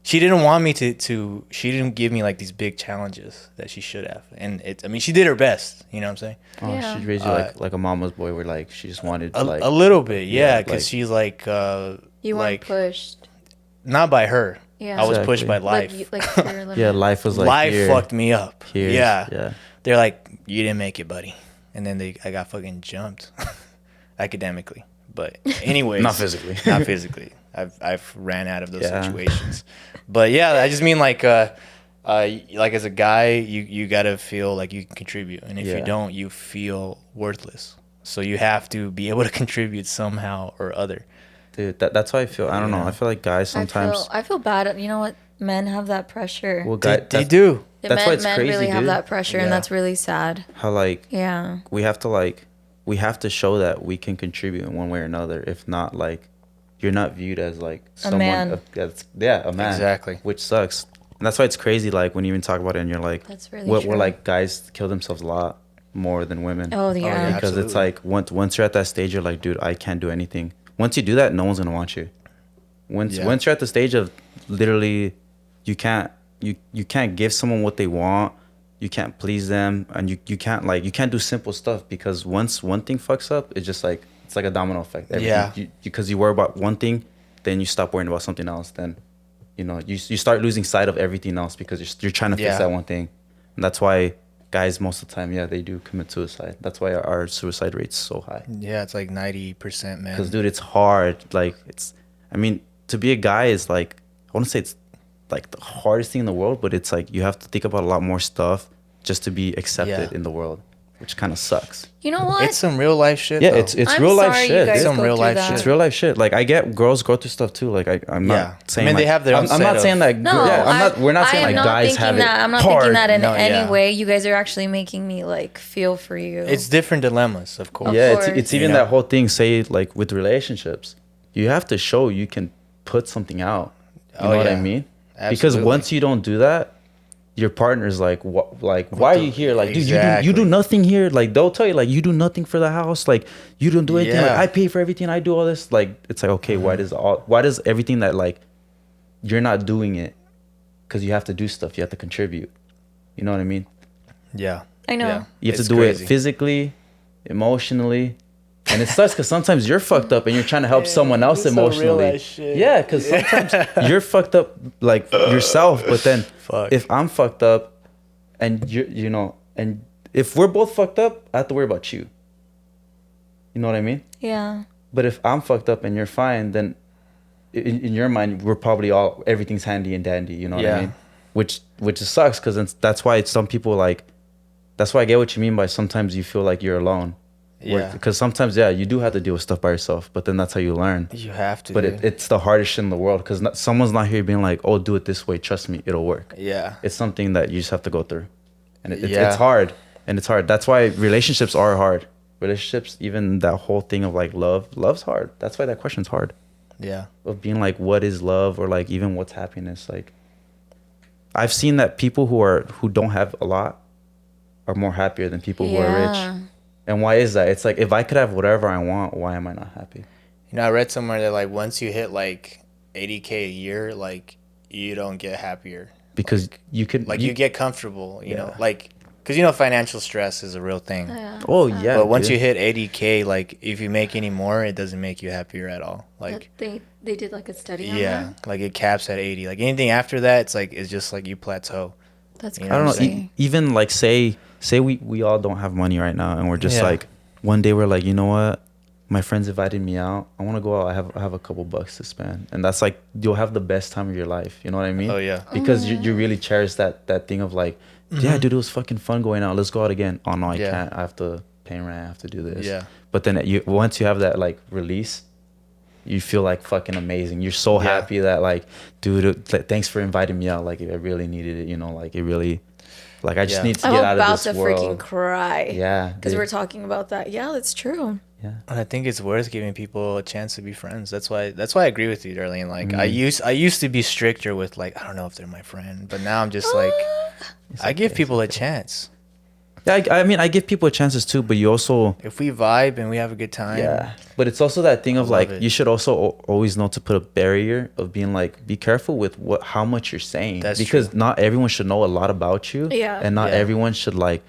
She didn't want me to. She didn't give me like these big challenges that she should have. And she did her best. You know what I'm saying? Oh, Yeah. she raised you like a mama's boy, where like she just wanted to, like A little bit, yeah. yeah, Because like- she's like, You like weren't pushed. not by her. Yeah. I was Exactly. pushed by life. Your limit. yeah, life was like Life here, fucked me up. here's- Yeah. yeah. They're like, you didn't make it, buddy. And then I got fucking jumped academically. But anyways, Not physically. Not physically. I've ran out of those Yeah. situations. But yeah, I just mean like as a guy, you gotta feel like you can contribute, and if you Yeah. don't, you feel worthless. So you have to be able to contribute somehow or other. Dude, that's how I feel. I don't know. Yeah. I feel like guys sometimes. I feel bad. You know what? Men have that pressure. Well, They that's- do. The that's why it's men crazy, really have dude. that pressure, Yeah. and that's really sad. How like Yeah. we have to show that we can contribute in one way or another. If not, like you're not viewed as like someone. man. A man. Exactly. Which sucks. And that's why it's crazy. Like when you even talk about it, and you're like, That's really we're true. like guys kill themselves a lot more than women. Oh, yeah. yeah. Because it's Absolutely. like once you're at that stage, you're like, dude, I can't do anything. Once you do that, no one's gonna want you. Once Yeah. you're at the stage of literally, you can't give someone what they want. You can't please them, and you can't do simple stuff, because once one thing fucks up, it's just like it's like a domino effect. Yeah. Because you worry about one thing, then you stop worrying about something else. Then, you start losing sight of everything else because you're trying to fix Yeah. that one thing. And that's why guys most of the time, they do commit suicide. That's why our suicide rate's so high. Yeah, it's like 90% men. Because dude, it's hard. Like I mean, to be a guy is like, I want to say it's like the hardest thing in the world, but it's like you have to think about a lot more stuff just to be accepted Yeah. in the world, which kind of sucks. You know what? It's some real life shit. Yeah, though. it's I'm real life sorry shit. you guys dude. Some go real through life that. shit. It's real life shit. Like I get girls go through stuff too. Like I'm Yeah. not saying. I mean, they like, have their own I'm not set saying of- that. No, yeah, I'm not. We're not saying like guys have it I'm not hard. thinking that in No, any yeah. way. You guys are actually making me like feel for you. It's different dilemmas, of course. Of Yeah, course. it's even You know? that whole thing. Say like with relationships, you have to show you can put something out. You know what I yeah. mean? Because Absolutely. once you don't do that, your partner's like, what? Like, why are you here? Like, dude, you do Exactly. nothing here. Like, they'll tell you, like, you do nothing for the house. Like, you don't do anything. Like, Yeah. I pay for everything. I do all this. Like, it's like, okay, why does everything that like you're not doing it? Because you have to do stuff. You have to contribute. You know what I mean? Yeah. I know. Yeah. You have It's to do crazy. it physically, emotionally. And it sucks because sometimes you're fucked up and you're trying to help someone else that's some real emotionally. ass shit. Yeah, because sometimes you're fucked up like yourself, but then Fuck. if I'm fucked up and and if we're both fucked up, I have to worry about you. You know what I mean? Yeah. But if I'm fucked up and you're fine, then in your mind, we're probably everything's handy and dandy. You know what Yeah. I mean? Which sucks because that's why some people like. That's why I get what you mean by sometimes you feel like you're alone. Yeah. Because sometimes, yeah, you do have to deal with stuff by yourself, but then that's how you learn. You have to. But dude. it's the hardest shit in the world because someone's not here being like, oh, do it this way. Trust me, it'll work. Yeah. It's something that you just have to go through. And Yeah. it's hard. And it's hard. That's why relationships are hard. Relationships, even that whole thing of like love's hard. That's why that question's hard. Yeah. Of being like, what is love? Or like even what's happiness? Like, I've seen that people who don't have a lot are more happier than people who are rich. And why is that? It's like, if I could have whatever I want, why am I not happy? You know, I read somewhere that like once you hit like 80K a year, like you don't get happier. Because you could You get comfortable, you know, Yeah. like, because you know financial stress is a real thing. Oh yeah. But once dude. you hit 80K, like if you make any more, it doesn't make you happier at all. Like, They did like a study on yeah, that. like it caps at 80. Like anything after that, it's just like you plateau. That's You crazy. know I don't know. saying? Even like say we all don't have money right now, and we're just Yeah. like one day we're like, you know what, my friends invited me out. I want to go out. I have a couple bucks to spend, and that's like you'll have the best time of your life. You know what I mean? Oh, yeah. Because you really cherish that thing of like, yeah, dude, it was fucking fun going out. Let's go out again. Oh no, I Yeah. can't. I have to pay rent. I have to do this. Yeah. But then once you have that like release, you feel like fucking amazing. You're so Yeah. happy that like, dude, thanks for inviting me out. Like I really needed it. You know, like it really. Like I just Yeah. need to I'm get out of about this to world. freaking cry. Yeah, Because dude. we're talking about that. Yeah, that's true. Yeah, And I think it's worth giving people a chance to be friends. That's why I agree with you, Darlene. Like I used to be stricter with like I don't know if they're my friend, but now I'm just like I give people a chance. yeah. I mean, I give people chances too, but you also If we vibe and we have a good time, yeah. But it's also that thing of love like it. you should also always know to put a barrier of being like be careful with how much you're saying That's because true. not everyone should know a lot about you. Yeah. and not Yeah. everyone should like.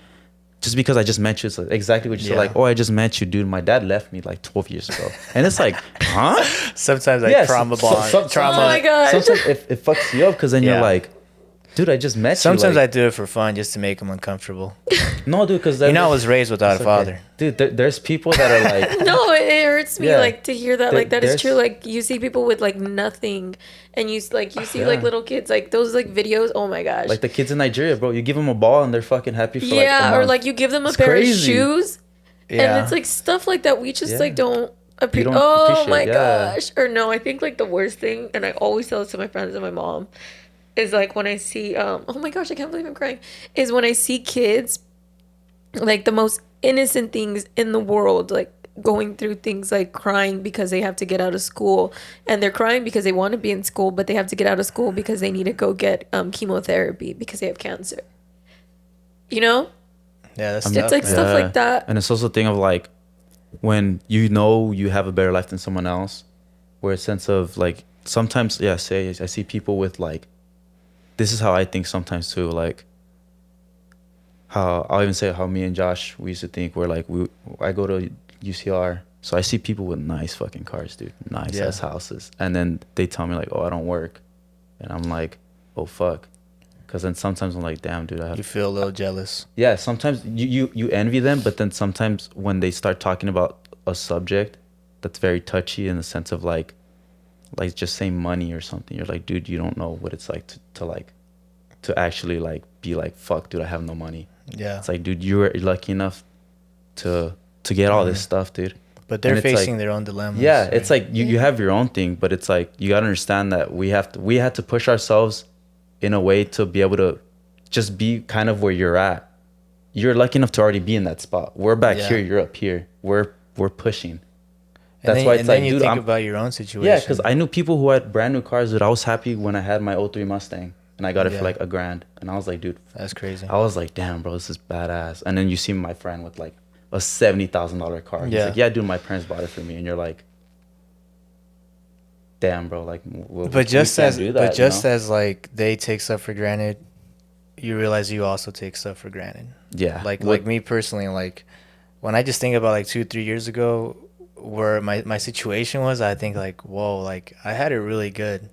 Just because I just met you, it's like exactly what you said. Yeah. Like, oh, I just met you, dude. My dad left me like 12 years ago, and it's like, huh? sometimes I Yes, trauma bond. so- trauma. Oh my God. Sometimes it fucks you up because then Yeah. you're like, dude, I just met Sometimes you. I do it for fun just to make them uncomfortable. No, dude, because You know, I was raised without a father. Dude, there's people that are like, No, it hurts me Yeah. like to hear that. There- Like that is there's- true. Like you see people with like nothing, and you see Yeah. like little kids like those like videos. Oh my gosh. like the kids in Nigeria, bro. You give them a ball and they're fucking happy for like a yeah, or month. like you give them a It's pair crazy. of shoes, and Yeah. it's like stuff like that. We just Yeah. like don't. You don't Oh appreciate, my yeah. gosh! Or no, I think like the worst thing, and I always tell this to my friends and my mom, is like when I see oh my gosh, I can't believe I'm crying. Is when I see kids, like the most innocent things in the world, like going through things like crying because they have to get out of school, and they're crying because they want to be in school, but they have to get out of school because they need to go get chemotherapy because they have cancer. You know, Yeah, that's it's tough, like man. stuff like that. And it's also a thing of like when you know you have a better life than someone else, where a sense of like sometimes, yeah, say I see people with like, this is how I think sometimes too, like how I'll even say how me and Josh we used to think. We're like I go to UCR, so I see people with nice fucking cars, dude, nice Yeah. ass houses, and then they tell me like, oh, I don't work, and I'm like, oh fuck, because then sometimes I'm like, damn, dude, I have You feel a little jealous. yeah, sometimes you envy them, but then sometimes when they start talking about a subject that's very touchy in the sense of like like just say money or something, you're like, dude, you don't know what it's like to actually like be like, fuck, dude, I have no money. Yeah. It's like, dude, you were lucky enough to get all this stuff, dude. But they're And it's facing like, their own dilemmas. yeah, right? it's like you have your own thing, but it's like you gotta understand that we had to push ourselves in a way to be able to just be kind of where you're at. You're lucky enough to already be in that spot. We're back here, you're up here. We're pushing. That's why it's like, you dude, think about your own situation. yeah, because I knew people who had brand new cars. Dude, I was happy when I had my '03 Mustang and I got it for like $1,000, and I was like, dude, that's crazy. I was like, damn, bro, this is badass. And then you see my friend with like a $70,000 car. He's like, yeah, dude, my parents bought it for me, and you're like, damn, bro, like, but just as like they take stuff for granted, you realize you also take stuff for granted. Yeah, Like me personally, like when I just think about like 2-3 years ago, where my situation was, I think like, whoa, like I had it really good.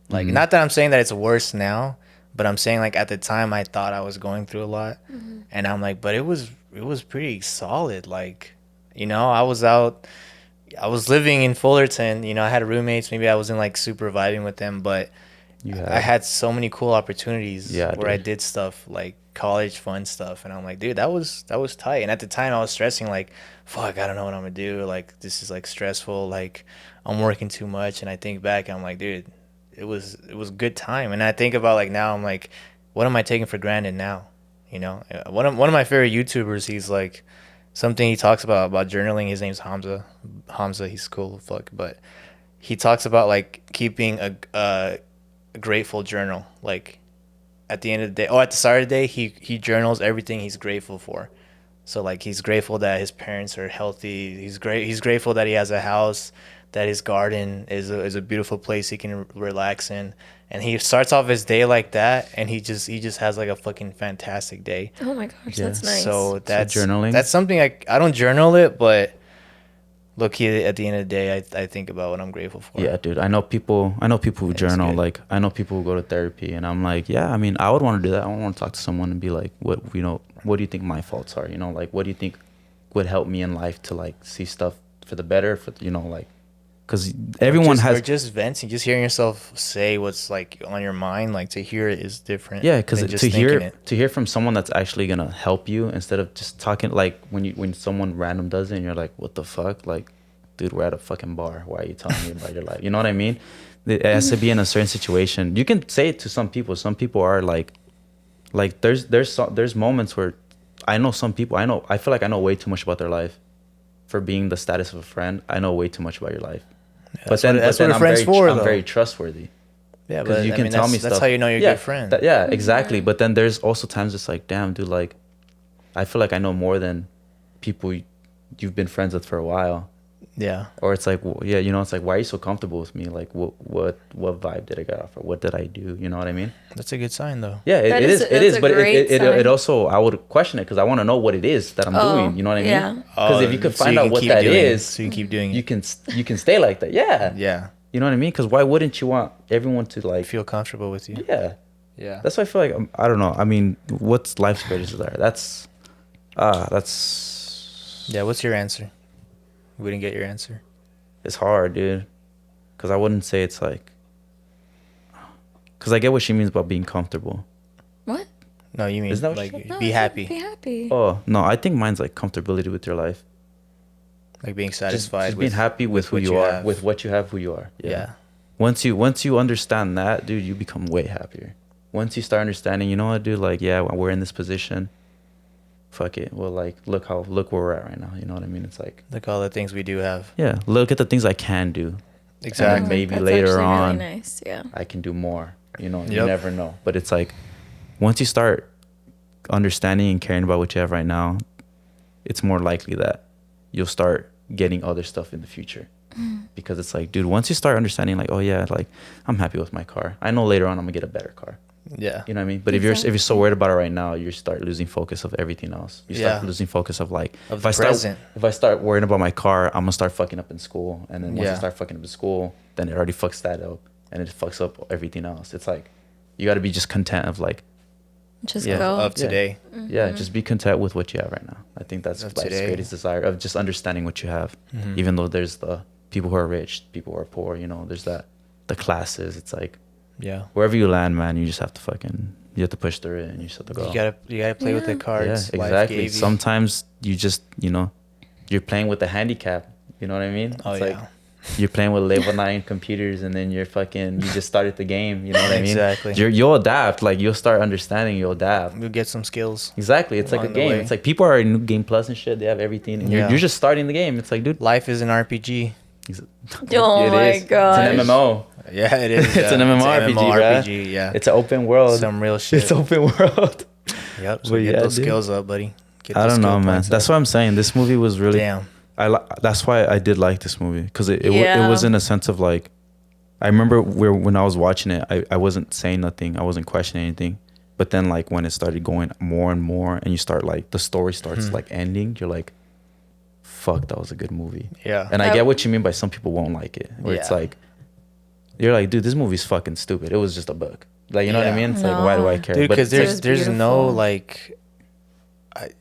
Like, not that I'm saying that it's worse now, but I'm saying like at the time I thought I was going through a lot, and I'm like, but it was pretty solid. Like, you know, I was living in Fullerton. You know, I had roommates. Maybe I wasn't like super vibing with them, but I had so many cool opportunities where I did stuff like college fun stuff, and I'm like, dude, that was tight. And at the time I was stressing like, fuck, I don't know what I'm gonna do, like this is like stressful, like I'm working too much. And I think back, I'm like, dude, it was good time. And I think about like now, I'm like, what am I taking for granted now? You know, one of my favorite YouTubers, he's like, something he talks about journaling, his name's Hamza, he's cool fuck, but he talks about like keeping a grateful journal. Like at the end of the day, at the start of the day, he journals everything he's grateful for. So like he's grateful that his parents are healthy. He's grateful that he has a house, that his garden is a beautiful place he can relax in. And he starts off his day like that, and he just has like a fucking fantastic day. Oh my gosh, that's nice. So that's journaling. That's something I don't journal it, but look, at the end of the day, I think about what I'm grateful for. Yeah, dude. I know people who journal. Like, I know people who go to therapy, and I'm like, yeah, I mean, I would want to do that. I want to talk to someone and be like, what do you think my faults are? You know, like, what do you think would help me in life to like see stuff for the better? For, you know, like, because everyone has, or just venting, just hearing yourself say what's like on your mind. Like, to hear it is different. Yeah, because to hear from someone that's actually gonna help you instead of just talking, like when someone random does it and you're like, what the fuck, like, dude, we're at a fucking bar, why are you telling me about your life? You know what I mean? It has to be in a certain situation. You can say it to some people are like there's moments where I know some people, I feel like I know way too much about their life for being the status of a friend. I know way too much about your life. But then I'm very trustworthy. Yeah, but you can tell me stuff. That's how you know you're a good friend. Exactly. But then there's also times it's like, damn, dude, like, I feel like I know more than people you've been friends with for a while. Yeah. Or it's like, yeah, you know, it's like, why are you so comfortable with me? Like, what vibe did I get off? Or what did I do? You know what I mean? That's a good sign, though. Yeah, it is. But it also, I would question it because I want to know what it is that I'm doing. You know what I mean? Yeah. Because if you could find out what that is, so you can keep doing it. You can stay like that. Yeah. Yeah. You know what I mean? Because why wouldn't you want everyone to like feel comfortable with you? Yeah. Yeah. That's why I feel like I don't know. I mean, what's life's greatest desire? That's. Yeah. What's your answer? We didn't get your answer. It's hard, dude. Because I wouldn't say it's like... Because I get what she means about being comfortable. What? No, you mean Isn't that like be happy. Be happy. Oh, no. I think mine's like comfortability with your life. Like being satisfied just being happy with who you are. With what you have, who you are. Yeah. Once you understand that, dude, you become way happier. Once you start understanding, you know what, dude? Like, yeah, we're in this position. Fuck it. Well, like, look where we're at right now. You know what I mean? It's like, look all the things we do have. Yeah. Look at the things I can do. Exactly. And maybe That's later on, really nice. Yeah. I can do more. You know, you never know. But it's like, once you start understanding and caring about what you have right now, it's more likely that you'll start getting other stuff in the future. Because it's like, dude, once you start understanding, like, oh yeah, like, I'm happy with my car. I know later on I'm gonna get a better car. Yeah. You know what I mean? But if you're so worried about it right now, you start losing focus of everything else. You start losing focus of like, of the present. If I start worrying about my car, I'm gonna start fucking up in school. And then once I start fucking up in school, then it already fucks that up. And it fucks up everything else. It's like, you gotta be just content of like, just go. Of today. Yeah, just be content with what you have right now. I think that's life's greatest desire, of just understanding what you have. Even though there's the people who are rich, people who are poor, you know, there's that. the classes. It's like Yeah. wherever you land, man, you just have to you have to push through it and you just have to go. You gotta play with the Yeah. cards. Yeah, life exactly. gave you. Sometimes you just, you're playing with the handicap. You know what I mean? Oh, It's yeah. like you're playing with level 9 computers and then you just started the game. You know what I mean? Exactly. You'll adapt. Like you'll start understanding. You'll adapt. You'll get some skills. Exactly. It's like a along the game. way. It's like people are in New Game Plus and shit. They have everything. And Yeah. you're just starting the game. It's like, dude. Life is an RPG. Oh It my is. gosh. It's an MMO. Yeah, it is. It's an MMORPG, MMORPG, yeah. It's an open world. Some real shit. It's open world. Yep. So But get yeah, those dude. skills up, buddy. Get I those don't know, skill man. points That's up. what I'm saying. This movie was really. Damn. That's why I did like this movie because it Yeah. was in a sense of like, I remember when I was watching it, I wasn't saying nothing, I wasn't questioning anything, but then like when it started going more and more, and you start like the story starts like ending, you're like, fuck, that was a good movie. Yeah. And I get what you mean by some people won't like it, where it's Yeah. like, you're like, dude, this movie's fucking stupid. It was just a book, like you know what I Yeah. mean? It's like, why do I No. care? Dude, But because It was there's no beautiful. like,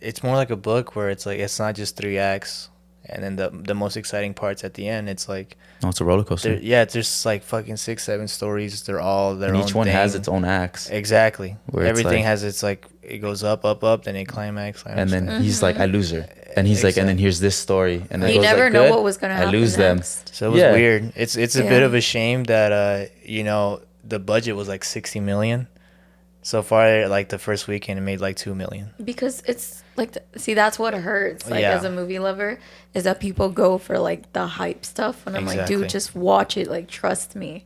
it's more like a book where it's like it's not just 3 acts, and then the most exciting parts at the end. It's like, no, it's a roller coaster, it's just like fucking 6-7 stories. They're all their and own each one has thing. its own acts. Exactly. Where it's Everything like- has its like, it goes up, then it climax. And then Mm-hmm. he's like, I lose her, and he's like, and then Exactly. here's this story, and then it You goes never like, know good, what was gonna happen I lose them. next. So it was Yeah. weird. It's a bit Yeah. of a shame that the budget was like 60 million. So far, like the first weekend, it made like 2 million. Because it's like, see, that's what hurts. Like Yeah. as a movie lover, is that people go for like the hype stuff, and I'm like, Exactly. dude, just watch it. Like, trust me.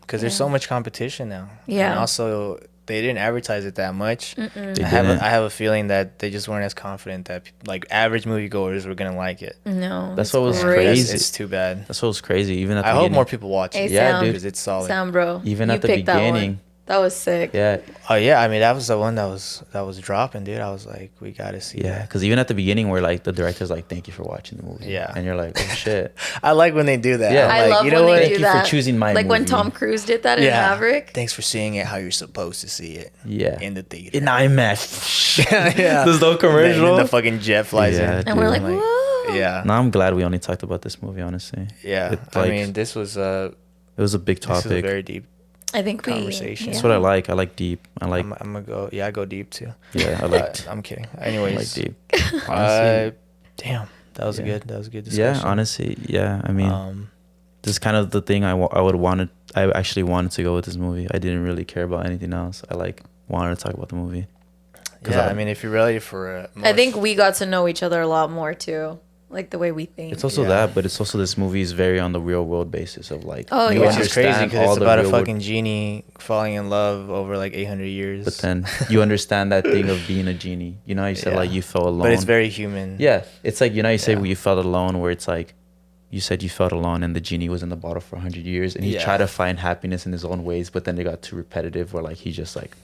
Because there's so much competition now. Yeah. And also, they didn't advertise it that much. They I have didn't. I have a feeling that they just weren't as confident that like average moviegoers were gonna like it. No, That's it's what was great. crazy. It's too bad. That's what was crazy. Even at the I hope beginning. more people watch Hey, it. Yeah, Sam, dude. Because it's solid. Sam, bro. Even you at the picked that one. beginning. That was sick. Yeah, Oh yeah, I mean that was the one that was dropping, dude. I was like, we gotta see yeah. that. Because even at the beginning, where like the director's like, "Thank you for watching the movie." Yeah. and you're like, "Oh shit." I like when they do that. Yeah. I'm I like, love you when know they what? do Thank you for that. choosing my like when movie. Tom Cruise did that in Yeah. Maverick. Thanks for seeing it how you're supposed to see it. Yeah, In the theater. in IMAX. yeah. There's no commercial. And then the fucking jet flies Yeah, in. And we're dude. like, I'm like, whoa. Yeah. No, I'm glad we only talked about this movie. Honestly, Yeah. It, I like, mean, this was it was a big this was a topic. very deep. I think Conversation. That's what I like. I like deep. I like. I'm gonna go. Yeah, I go deep too. Yeah, I like. I'm kidding. I Anyways, like deep. uh, Honestly, damn, that was Yeah. good. That was a good discussion. yeah. Honestly, yeah. I mean, Um, this is kind of the thing I would wanted. I actually wanted to go with this movie. I didn't really care about anything else. I like wanted to talk about the movie. 'Cause yeah, I- I mean, if you're ready for a, I think we got to know each other a lot more too, like the way we think. It's also Yeah. that, but it's also this movie is very on the real world basis of like. Oh, you yeah. which is crazy understand because all it's the about a real world- fucking genie falling in love over like 800 years. But then you understand that thing of being a genie. You know, how you said Yeah. like you felt alone. But it's very human. Yeah, it's like you know you say Yeah. you felt alone, where it's like you said you felt alone, and the genie was in the bottle for 100 years, and he Yeah. tried to find happiness in his own ways, but then it got too repetitive, where like he just like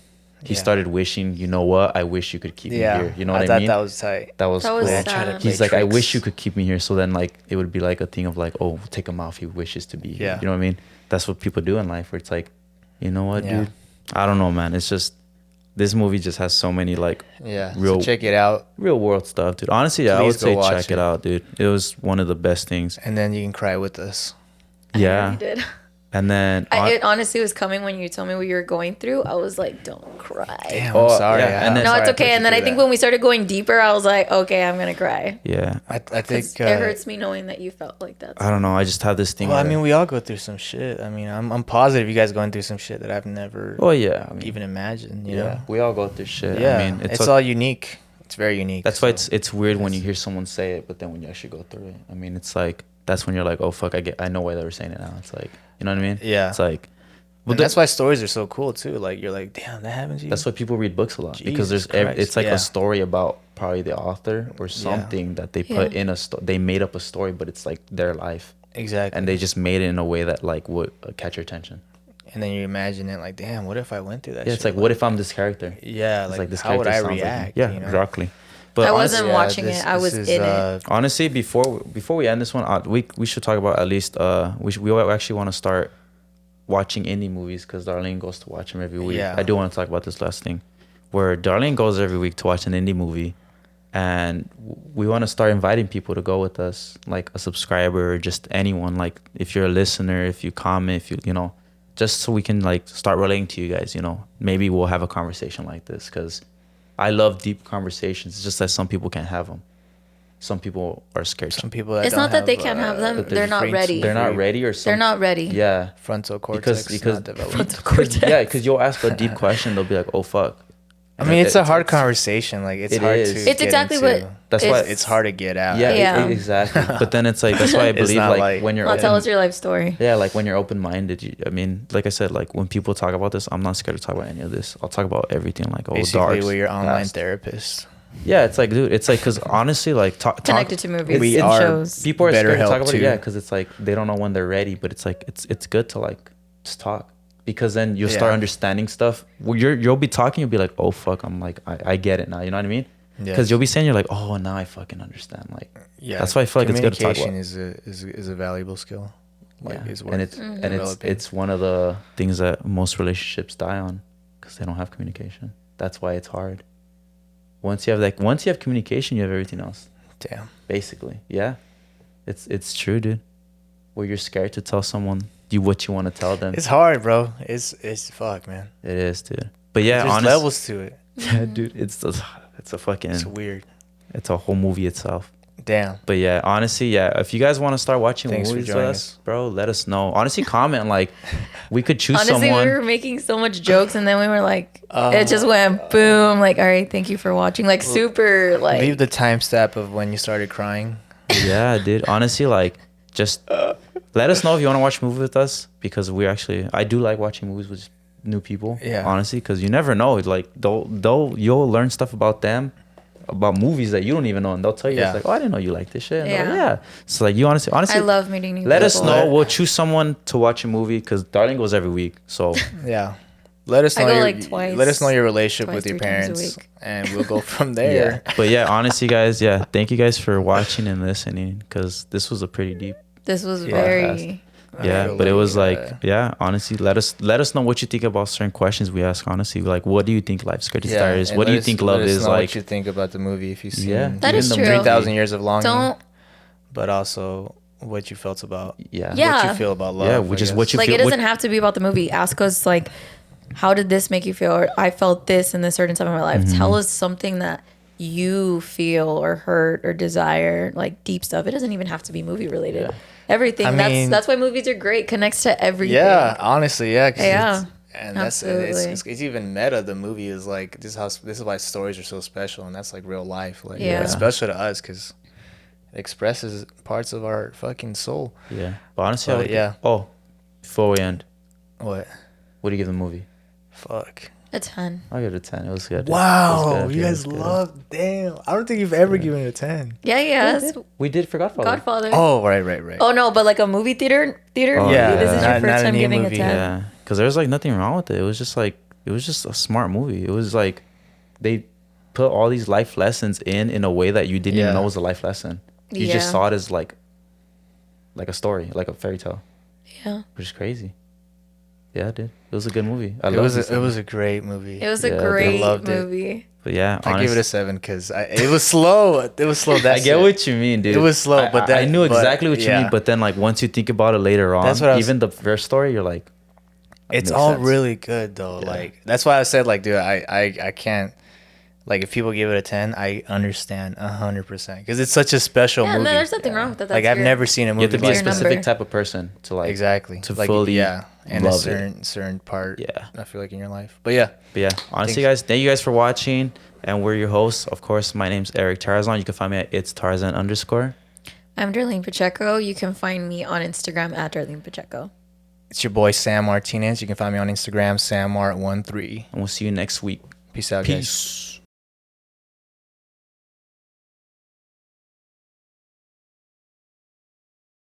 he Yeah. started wishing, you know what? I wish you could keep Yeah. me here. You know what I thought mean? that was tight. That was That cool. was They sad. tried to play He's like, I wish tricks. you could keep me here. So then, like, it would be like a thing of like, oh, take him off. He wishes to be here. Yeah. You know what I mean? That's what people do in life. Where it's like, you know what, Yeah. dude? I don't know, man. It's just this movie just has so many like Yeah. Real- So check it out, real world stuff, dude. Honestly, yeah, I Please would go say watch check it it. out, dude. It was one of the best things. and then you can cry with us. Yeah. You did. And then It honestly was coming when you told me what you were going through. I was like, don't cry. Damn, Oh, I'm sorry. yeah, and then- No, sorry it's I put okay. you And then I through think that. when we started going deeper, I was like, okay, I'm gonna cry. yeah, I 'Cause think it hurts me knowing that you felt like that. I don't know. I just have this thing. Well, I where- mean, we all go through some shit. I mean, I'm positive you guys going through some shit that I've never oh yeah, I mean, even imagined. You yeah, know? we all go through shit. Yeah. I mean, it's all unique. It's very unique. That's why so- it's weird when you hear someone say it, but then when you actually go through it, I mean, it's like that's when you're like, oh fuck, I know why they were saying it now. It's like, you know what I mean? Yeah. It's like, And that's why stories are so cool too. Like you're like, damn, that happened to you. that's why people read books a lot because Jesus there's Christ, it's like yeah. a story about probably the author or something that they put Yeah. in a they made up a story, but it's like their life, exactly. and they just made it in a way that like would catch your attention. And then you imagine it like, damn, what if I went through that? Yeah, shit? it's like, what if I'm this character? Yeah, It's like, this how would character I sounds like me. react? Yeah, you know? exactly. But I honestly, wasn't watching it. I was in it. honestly, before we end this one, we should talk about at least we actually want to start watching indie movies because Darlene goes to watch them every week. Yeah. I do want to talk about this last thing, where Darlene goes every week to watch an indie movie, and we want to start inviting people to go with us, like a subscriber or just anyone. Like if you're a listener, if you comment, if you just so we can like start relating to you guys. You know, maybe we'll have a conversation like this because I love deep conversations. It's just that some people can't have them. Some people are scared. Some people. That It's don't not that have, they can't have them. They're not ready. They're not ready, or They're not ready. Yeah, frontal cortex because not developed. Frontal cortex. yeah, because you'll ask a deep question, they'll be like, "Oh fuck." I mean, it's a hard conversation. Like, it's It hard is. to. It's get exactly into. what- That's why It's hard to get out. Yeah, Yeah. exactly. But then it's like that's why I It's believe not like when you're Well, tell open- us your life story. yeah, like when you're open minded. I mean, like I said, like when people talk about this, I'm not scared to talk about any of this. I'll talk about everything. Like Basically, dark. we're your online therapist. Yeah, it's like, dude, it's like because honestly, like Connected to movies We and are shows. people are Better scared to help talk about too. it. Yeah, because it's like they don't know when they're ready. But it's like it's good to like just talk because then you'll start Yeah. understanding stuff. Well, you'll be talking, you'll be like, oh fuck, I'm like I get it now. You know what I mean? Yeah. Because you'll be saying you're like, oh, now I fucking understand. Like Yeah, that's why I feel like it's good to talk about. Communication is a valuable skill. Like, Yeah. is worth And it's developing. one of the things that most relationships die on because they don't have communication. That's why it's hard. Once you have communication, you have everything else. Damn. Basically, yeah, it's true, dude. Where you're scared to tell someone what you want to tell them. It's hard, bro. It's fuck, man. It is, dude. But yeah, There's honestly, levels to it. yeah, dude. It's a fucking. It's weird. It's a whole movie itself. Damn. But yeah, honestly, yeah. If you guys want to start watching Thanks for movies with joining us, bro, let us know. Honestly, comment like we could choose Honestly, someone. we were making so much jokes, and then we were like, it just went boom. Like, all right, thank you for watching. Like, super, like. Leave the timestamp of when you started crying. Yeah, dude. Honestly, like, just let us know if you want to watch a movie with us because I do like watching movies with new people. Yeah. Honestly, because you never know. Like, you'll learn stuff about them, about movies that you don't even know, and they'll tell you, Yeah. it's like, oh, I didn't know you like this shit. And they're like, Yeah. yeah. So like, you honestly, I love meeting new let people. us know. We'll choose someone to watch a movie because Darlene goes every week. So Yeah. Let us I know go, your like, twice- let us know your relationship twice, with your 3 times a parents, week. and we'll go from yeah. there. But yeah, honestly, guys, yeah, thank you guys for watching and listening because this was a pretty deep. This was Yeah. very. Yeah, feel but it like, was like, yeah, honestly, let us know what you think about certain questions we ask. Honestly, like, what do you think life's greatest desire is? and What do let you us- think let love us is know like? What you think about the movie if you've seen Yeah, That is even the true. 3,000 Years of Longing, Don't but also what you felt about Yeah, Yeah. what you feel about love. yeah, I which is guess. what you like feel. it doesn't have to be about the movie. Ask us like, how did this make you feel? Or I felt this in this certain time of my life. Mm-hmm. Tell us something that you feel or hurt or desire, like deep stuff. It doesn't even have to be movie related. Yeah. Everything. I mean- that's why movies are great. Connects to everything. Yeah, honestly, yeah. 'Cause Yeah, it's- and that's absolutely. it's even meta. The movie is like this is why stories are so special, and that's like real life. Like Yeah. it's special to us because it expresses parts of our fucking soul. Yeah, but honestly, But, yeah. Oh, before we end, What? what do you give the movie? Fuck. A 10. I'll give it a 10. It was good. Wow, It was good. you Yeah, it guys was good. love. Damn, I don't think you've ever given it a 10. Yeah, yes. We did for Godfather. Godfather. Oh, right. Oh no, but like a movie theater Oh, movie. yeah. This is Not- your not first a time new giving movie. a 10. Yeah, because there's like nothing wrong with it. It was just a smart movie. It was like they put all these life lessons in a way that you didn't even Yeah. know was a life lesson. You Yeah. just saw it as like a story, like a fairy tale, Yeah. which is crazy. Yeah, dude, it was a good movie. It was a great movie. It was Yeah, a dude. great I loved it. movie. But yeah, I give it a honest- 7 because it was slow. It was slow. I That's get it. what you mean, dude. It was slow, but I that- knew but, exactly what you yeah. mean. But then, like, once you think about it later on, That's what I was- even the first story, you're like, It's makes all sense. really good though. Yeah. Like that's why I said like, dude, I can't. Like if people give it a 10, I understand 100% because it's such a special Yeah, movie. no, there's nothing wrong with that. Like That's I've your- never seen a you movie have to be a your like that. specific number. type of person to like Exactly to like, fully yeah, and a love it. certain part. Yeah. I feel like in your life, but yeah, But yeah, honestly, Thanks. guys, thank you guys for watching, and we're your hosts. Of course, my name's Erick Tarazon. You can find me at it's Tarzan _ I'm Darlene Pacheco. You can find me on Instagram at Darlene Pacheco. it's your boy Sam Martinez. You can find me on Instagram, SamMart13. and we'll see you next week. Peace out, guys. Peace.